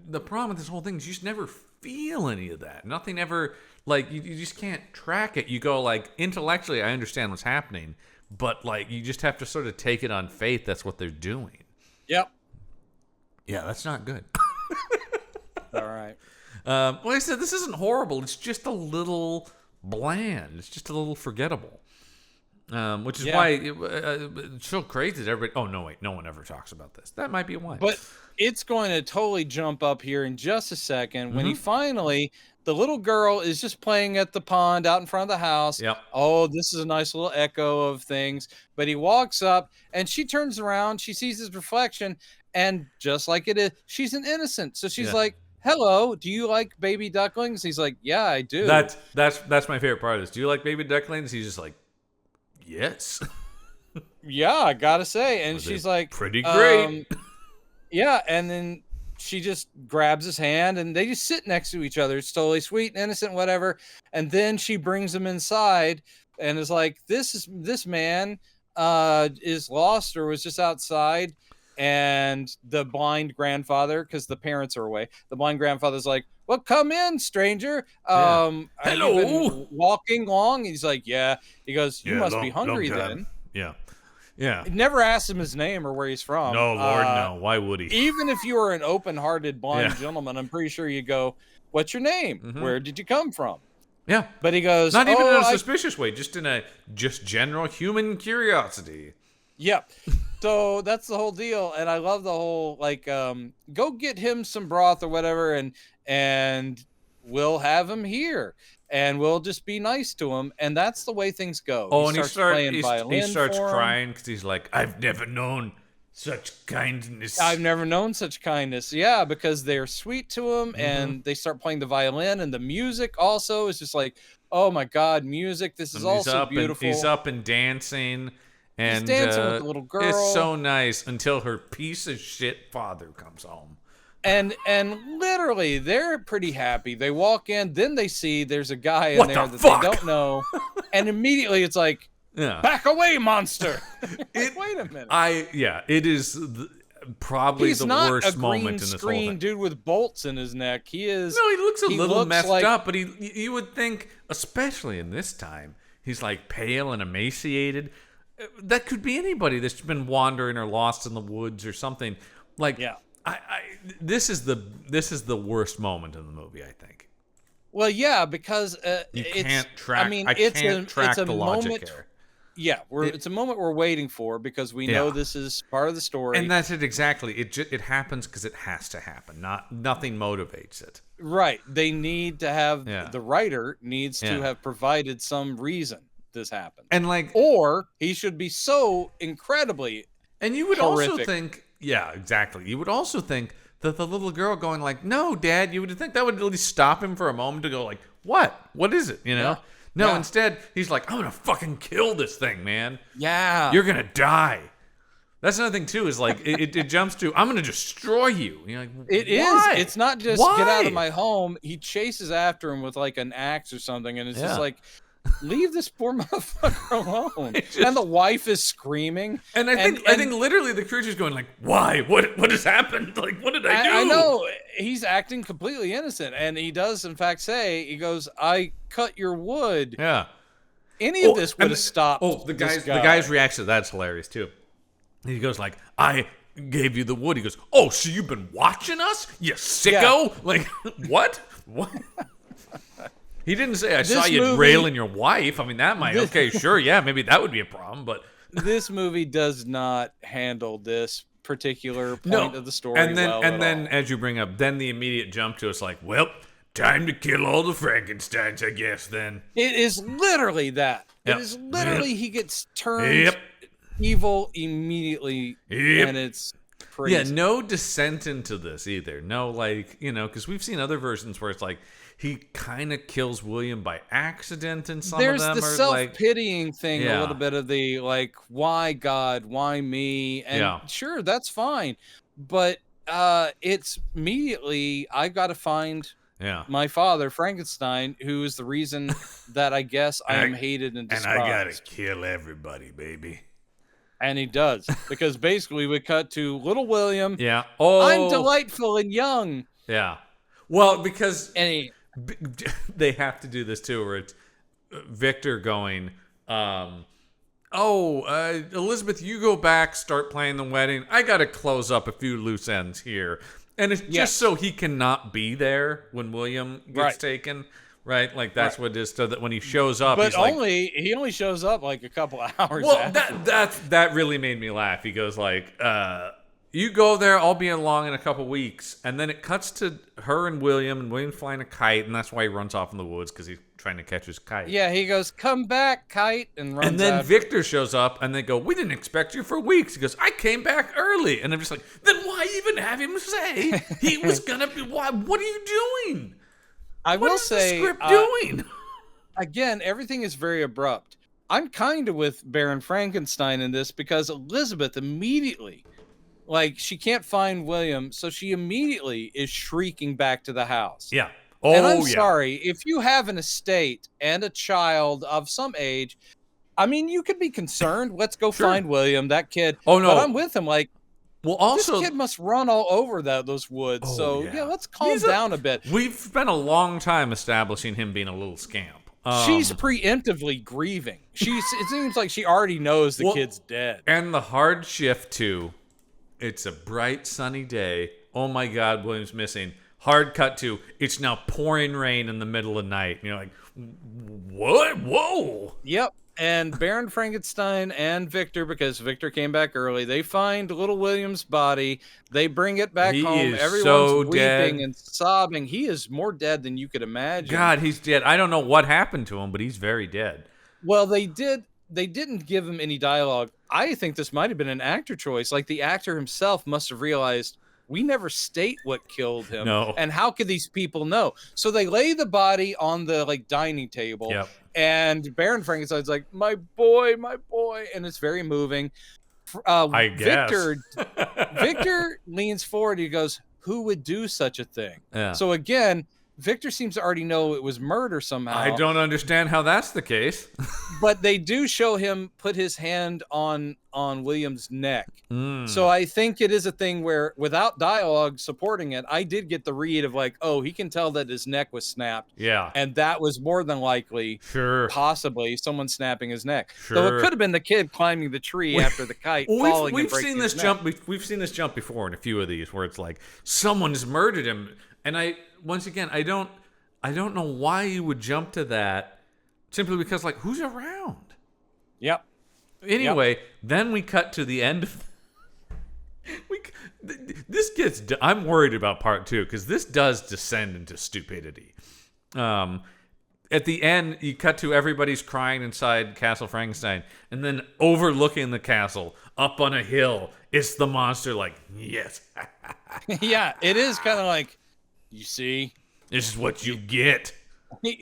the problem with this whole thing is you just never feel any of that. Nothing ever, like, you just can't track it. You go, like, intellectually I understand what's happening, but, like, you just have to sort of take it on faith that's what they're doing. Yep. Yeah, that's not good. All right. Like I said, this isn't horrible. It's just a little bland. It's just a little forgettable. Which is why it's so crazy that everybody... Oh, no, wait. No one ever talks about this. That might be why. But it's going to totally jump up here in just a second when he finally... The little girl is just playing at the pond out in front of the house. Yep. Oh, this is a nice little echo of things. But he walks up, and she turns around. She sees his reflection, and just like it is, she's an innocent. So she's like, hello, do you like baby ducklings? He's like, yeah, I do. That's my favorite part of this. Do you like baby ducklings? He's just like, yes. Yeah, I gotta say. And she's like, pretty great. Yeah, and then she just grabs his hand, and they just sit next to each other. It's totally sweet and innocent, whatever. And then she brings him inside and is like, this man is lost or was just outside. And the blind grandfather, because the parents are away, the blind grandfather's like, well, come in, stranger. Hello. Have you been walking long? He's like, yeah. He goes, you must be hungry then. Yeah. Yeah. He never asked him his name or where he's from. No, Lord, no. Why would he? Even if you were an open-hearted blind gentleman, I'm pretty sure you go, what's your name? Mm-hmm. Where did you come from? Yeah. But he goes, not even in a suspicious way, just in a general human curiosity. Yep. So that's the whole deal, and I love the whole like, go get him some broth or whatever, and we'll have him here, and we'll just be nice to him, and that's the way things go. He Oh, and starts playing he violin starts for him. crying because he's like, I've never known such kindness. I've never known such kindness. Yeah, because they're sweet to him, and they start playing the violin, and the music also is just like, oh my God, music! This is And also beautiful. He's up and dancing. He's And dancing with the little girl. it's so nice until her piece of shit father comes home. And literally, they're pretty happy. They walk in, then they see there's a guy in there that they don't know, and immediately it's like, back away, monster! Wait a minute. It is probably the worst moment in this whole thing. He's not a green screen dude with bolts in his neck. He is. No, he looks a little messed up, but you would think, especially in this time, he's like pale and emaciated. That could be anybody that's been wandering or lost in the woods or something. Like, yeah. This is the worst moment in the movie, I think. Well, yeah, because you can't track. I mean, it's a the logic moment. here. Yeah, it's a moment we're waiting for because we know this is part of the story. And that's it exactly. It happens because it has to happen. Nothing motivates it. Right. They need to have the writer needs to have provided some reason this happened. And like, or he should be so incredibly and you would horrific. Also think, yeah, exactly. You would also think that the little girl going like, "No, Dad," you would think that would at least stop him for a moment to go like, "What? What is it?" You know? Yeah. No, instead he's like, "I'm gonna fucking kill this thing, man. Yeah, you're gonna die." That's another thing too. Is like it jumps to, "I'm gonna destroy you." You're like, why? It's not just get out of my home. He chases after him with like an axe or something, and it's just like, leave this poor motherfucker alone. And the wife is screaming. And I think literally the creature's going like, "Why? What has happened? Like, what did I do?" I know he's acting completely innocent, and he does in fact say, he goes, "I cut your wood." Yeah. Any of this would have stopped. The guy's reaction to that's hilarious too. He goes like, "I gave you the wood." He goes, "Oh, so you've been watching us, you sicko?" Yeah. Like, what? What? He didn't say, "I saw you railing your wife." I mean, that might, okay, sure, yeah, maybe that would be a problem, but this movie does not handle this particular point of the story. And then as you bring up, then the immediate jump to it's like, well, time to kill all the Frankensteins, I guess. Then it is literally that. Yep. It is literally he gets turned evil immediately, and it's crazy. Yeah, no descent into this either. No, like, because we've seen other versions where it's like he kind of kills William by accident in some of them. There's the self-pitying thing, a little bit of the like, why God, why me? And sure, that's fine. But it's immediately, I've got to find my father, Frankenstein, who is the reason that I guess I am hated and despised. And I got to kill everybody, baby. And he does. Because basically we cut to little William. Yeah. Oh, I'm delightful and young. Yeah. Well, because they have to do this too, where it's Victor going, Elizabeth, you go back, start planning the wedding. I got to close up a few loose ends here. And it's just so he cannot be there when William gets taken. Right? Like, that's what it is, so that when he shows up, but he's like... he only shows up like a couple of hours after. That really made me laugh. He goes like, you go there, I'll be along in a couple weeks. And then it cuts to her and William's flying a kite, and that's why he runs off in the woods, because he's trying to catch his kite. Yeah, he goes, "Come back, kite," and runs. And then Victor shows up, and they go, "We didn't expect you for weeks." He goes, "I came back early." And I'm just like, then why even have him say he was going to be... Why? What are you doing? I will say, what is the script doing? Again, everything is very abrupt. I'm kind of with Baron Frankenstein in this, because Elizabeth immediately, like, she can't find William, so she immediately is shrieking back to the house. Yeah. And I'm sorry, if you have an estate and a child of some age, I mean, you could be concerned. Let's go find William, that kid. Oh, no. But I'm with him, like, well, also, this kid must run all over those woods. Let's calm down a bit. We've spent a long time establishing him being a little scamp. She's preemptively grieving. It seems like she already knows the kid's dead. And the hard shift to, it's a bright sunny day. Oh my God, William's missing. Hard cut to, it's now pouring rain in the middle of the night. And you're like, what? Whoa. Yep. And Baron Frankenstein and Victor, because Victor came back early, they find little William's body. They bring it back home. Is Everyone's so weeping dead. and sobbing. He is more dead than you could imagine. God, he's dead. I don't know what happened to him, but he's very dead. Well, they didn't give him any dialogue. I think this might have been an actor choice. Like, the actor himself must have realized, we never state what killed him. No. And how could these people know? So they lay the body on the dining table. Yep. And Baron Frankenstein's like, my boy, and it's very moving. I guess. Victor leans forward. He goes, who would do such a thing? Yeah. So again, Victor seems to already know it was murder somehow. I don't understand how that's the case. But they do show him put his hand on William's neck. Mm. So I think it is a thing where, without dialogue supporting it, I did get the read of he can tell that his neck was snapped. Yeah. And that was more than likely, possibly, someone snapping his neck. Sure. Though it could have been the kid climbing the tree after the kite falling. We've seen this jump. We've seen this jump before in a few of these where it's like someone's murdered him, and I don't know why you would jump to that, simply because who's around? Yep. Anyway, then we cut to the end of this gets. I'm worried about part 2 because this does descend into stupidity. At the end, you cut to everybody's crying inside Castle Frankenstein, and then overlooking the castle, up on a hill, it's the monster. Yes, Yeah, it is kind of you see, this is what you get.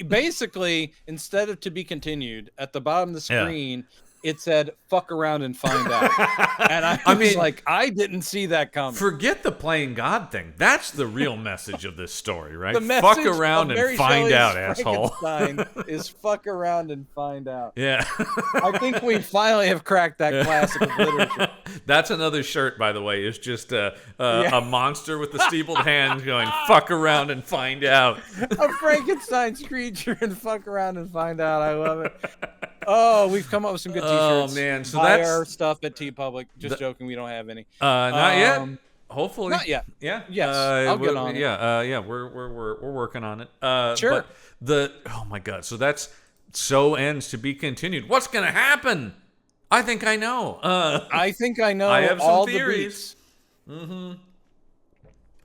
Basically, instead of "to be continued" at the bottom of the screen, it said "fuck around and find out." And I mean, I didn't see that coming. Forget the playing God thing. That's the real message of this story, right? The message fuck around of and Mary find Shelley's out, asshole. Frankenstein is fuck around and find out. Yeah. I think we finally have cracked that classic of literature. That's another shirt, by the way. It's just a monster with the steepled hands going, fuck around and find out. A Frankenstein's creature and fuck around and find out. I love it. Oh, we've come up with some good t-shirts. Oh, man. So buy that's our stuff at TeePublic. Just joking. We don't have any. Not yet. Hopefully. Not yet. Yeah. Yes. I'll get on it. Yeah. We're working on it. Sure. But oh my God. So that's ends to be continued. What's going to happen? I think I know. I think I know. I have some all theories. The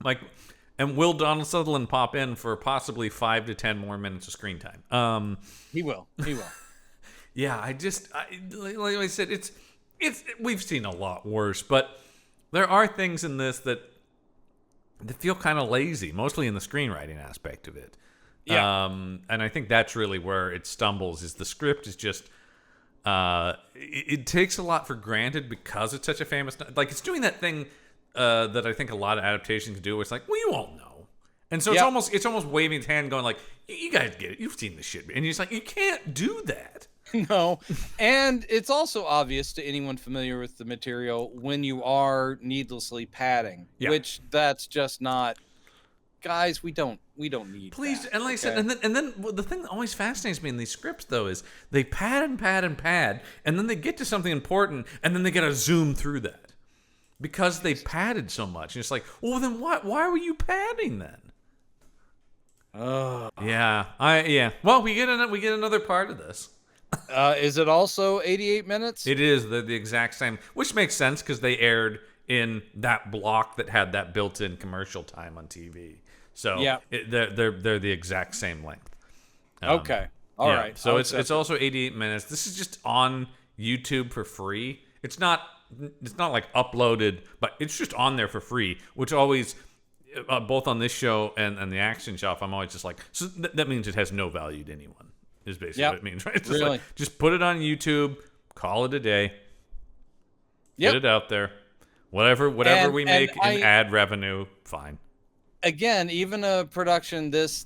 beats. And will Donald Sutherland pop in for possibly 5 to 10 more minutes of screen time? He will. Yeah, like I said, it's we've seen a lot worse, but there are things in this that feel kind of lazy, mostly in the screenwriting aspect of it. Yeah. And I think that's really where it stumbles. Is the script is just it takes a lot for granted because it's such a famous. It's doing that thing that I think a lot of adaptations do. Where it's well, you won't know, and so it's almost waving its hand, going you guys get it. You've seen this shit, and you're just you can't do that. No. And it's also obvious to anyone familiar with the material when you are needlessly padding, which that's just not. Guys, we don't need. Please, that, and like I said, and then the thing that always fascinates me in these scripts though is they pad and pad and pad, and then they get to something important, and then they gotta zoom through that because they padded so much. And it's well, then why were you padding then? Yeah. Well, we get another part of this. Is it also 88 minutes? It is the exact same, which makes sense because they aired in that block that had that built-in commercial time on TV. So they're the exact same length. Okay, all right. So it's also 88 minutes. This is just on YouTube for free. It's not uploaded, but it's just on there for free, which always. Both on this show and the Action Shelf, I'm always just so that means it has no value to anyone. Is basically what it means, right? It's just just put it on YouTube, call it a day, get it out there. Whatever we make in ad revenue, fine. Again, even a production this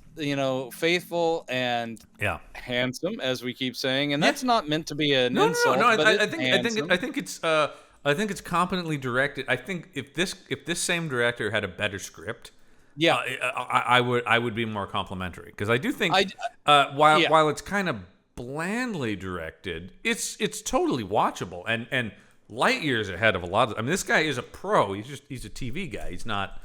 faithful and handsome, as we keep saying, and that's not meant to be an insult. No. But I think it's competently directed. I think if this same director had a better script, I would be more complimentary because I do think while it's kind of blandly directed, it's totally watchable and light years ahead of a lot of. I mean, this guy is a pro. He's a TV guy. He's not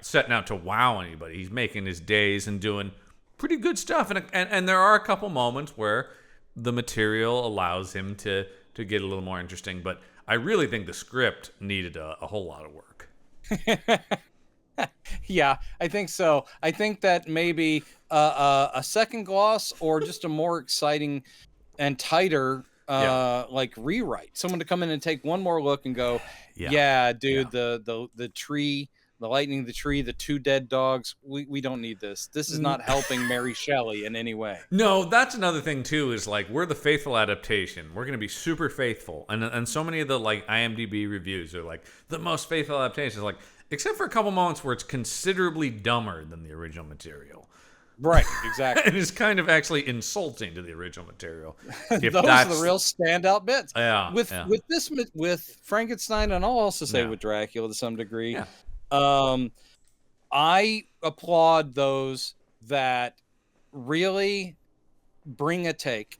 setting out to wow anybody. He's making his days and doing pretty good stuff. And there are a couple moments where the material allows him to get a little more interesting. But I really think the script needed a whole lot of work. Yeah, I think so. I think that maybe a second gloss or just a more exciting and tighter like rewrite. Someone to come in and take one more look and go, yeah, dude, the tree, the lightning, the tree, the two dead dogs. We don't need this. This is not helping Mary Shelley in any way. No, that's another thing too, is like we're the faithful adaptation. We're gonna be super faithful. And so many of the like IMDb reviews are like the most faithful adaptations, like except for a couple moments where it's considerably dumber than the original material. Right, exactly. And it's kind of actually insulting to the original material. Those are the real standout bits. Yeah. With Frankenstein, and I'll also say with Dracula to some degree. Yeah. I applaud those that really bring a take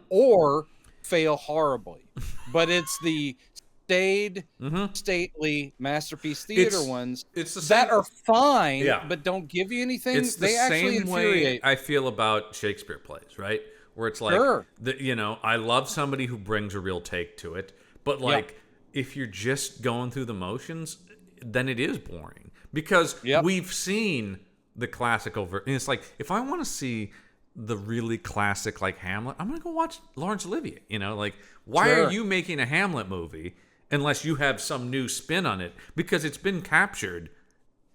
or fail horribly. But it's the stately masterpiece theater ones that are fine, but don't give you anything. It's the same way I feel about Shakespeare plays, right? Where it's like, I love somebody who brings a real take to it, but like if you're just going through the motions, then it is boring because we've seen the classical version. It's like if I want to see the really classic like Hamlet, I'm gonna go watch Laurence Olivier. Like why are you making a Hamlet movie unless you have some new spin on it, because it's been captured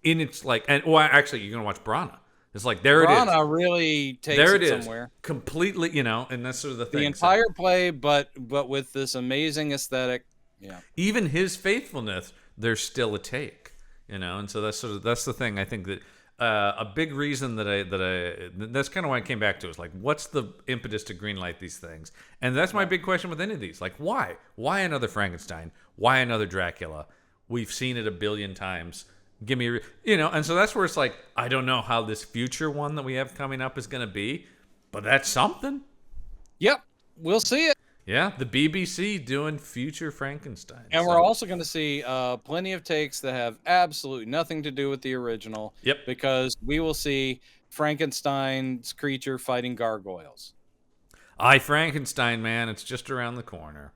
in its like, and actually you're gonna watch Brana. It's like it is. Brana really takes it somewhere completely, and that's sort of the thing. The entire play, but with this amazing aesthetic. Yeah. Even his faithfulness, there's still a take, and so that's the thing. I think that a big reason that's kind of why I came back to is like, what's the impetus to greenlight these things? And that's my big question with any of these. Like, why another Frankenstein? Why another Dracula? We've seen it a billion times. Give me, and so that's where it's like, I don't know how this future one that we have coming up is going to be, but that's something. Yep. We'll see it. Yeah, the BBC doing future Frankenstein. And we're also going to see plenty of takes that have absolutely nothing to do with the original. Yep. Because we will see Frankenstein's creature fighting gargoyles. Frankenstein, man, it's just around the corner.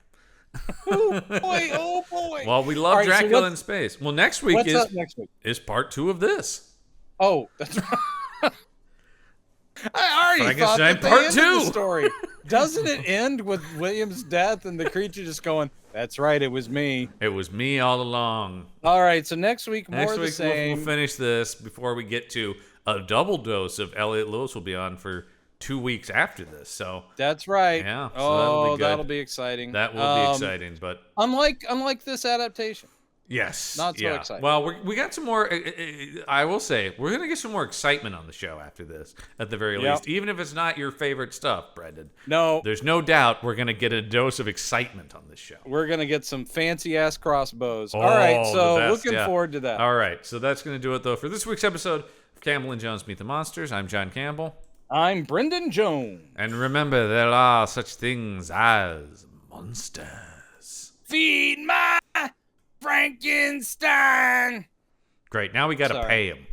Oh boy. Well, we love Dracula in space. Well, next week is part 2 of this. Oh, that's right. I already thought that part 2 the story. Doesn't it end with William's death and the creature just going, "That's right, it was me. It was me all along." All right, so next week more of the same. We'll finish this before we get to a double dose of Elliot Lewis will be on for 2 weeks after this. So that's right. Yeah. So that'll be exciting. That will be exciting. But unlike this adaptation. Yes. Not so exciting. Well, we got some more. I will say we're gonna get some more excitement on the show after this, at the very least. Even if it's not your favorite stuff, Brendan. No. There's no doubt we're gonna get a dose of excitement on this show. We're gonna get some fancy ass crossbows. All right. So looking forward to that. All right. So that's gonna do it though for this week's episode of Campbell and Jones Meet the Monsters. I'm John Campbell. I'm Brendan Jones. And remember, there are such things as monsters. Feed my Frankenstein. Great. Now we got to pay him.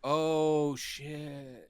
Oh, shit.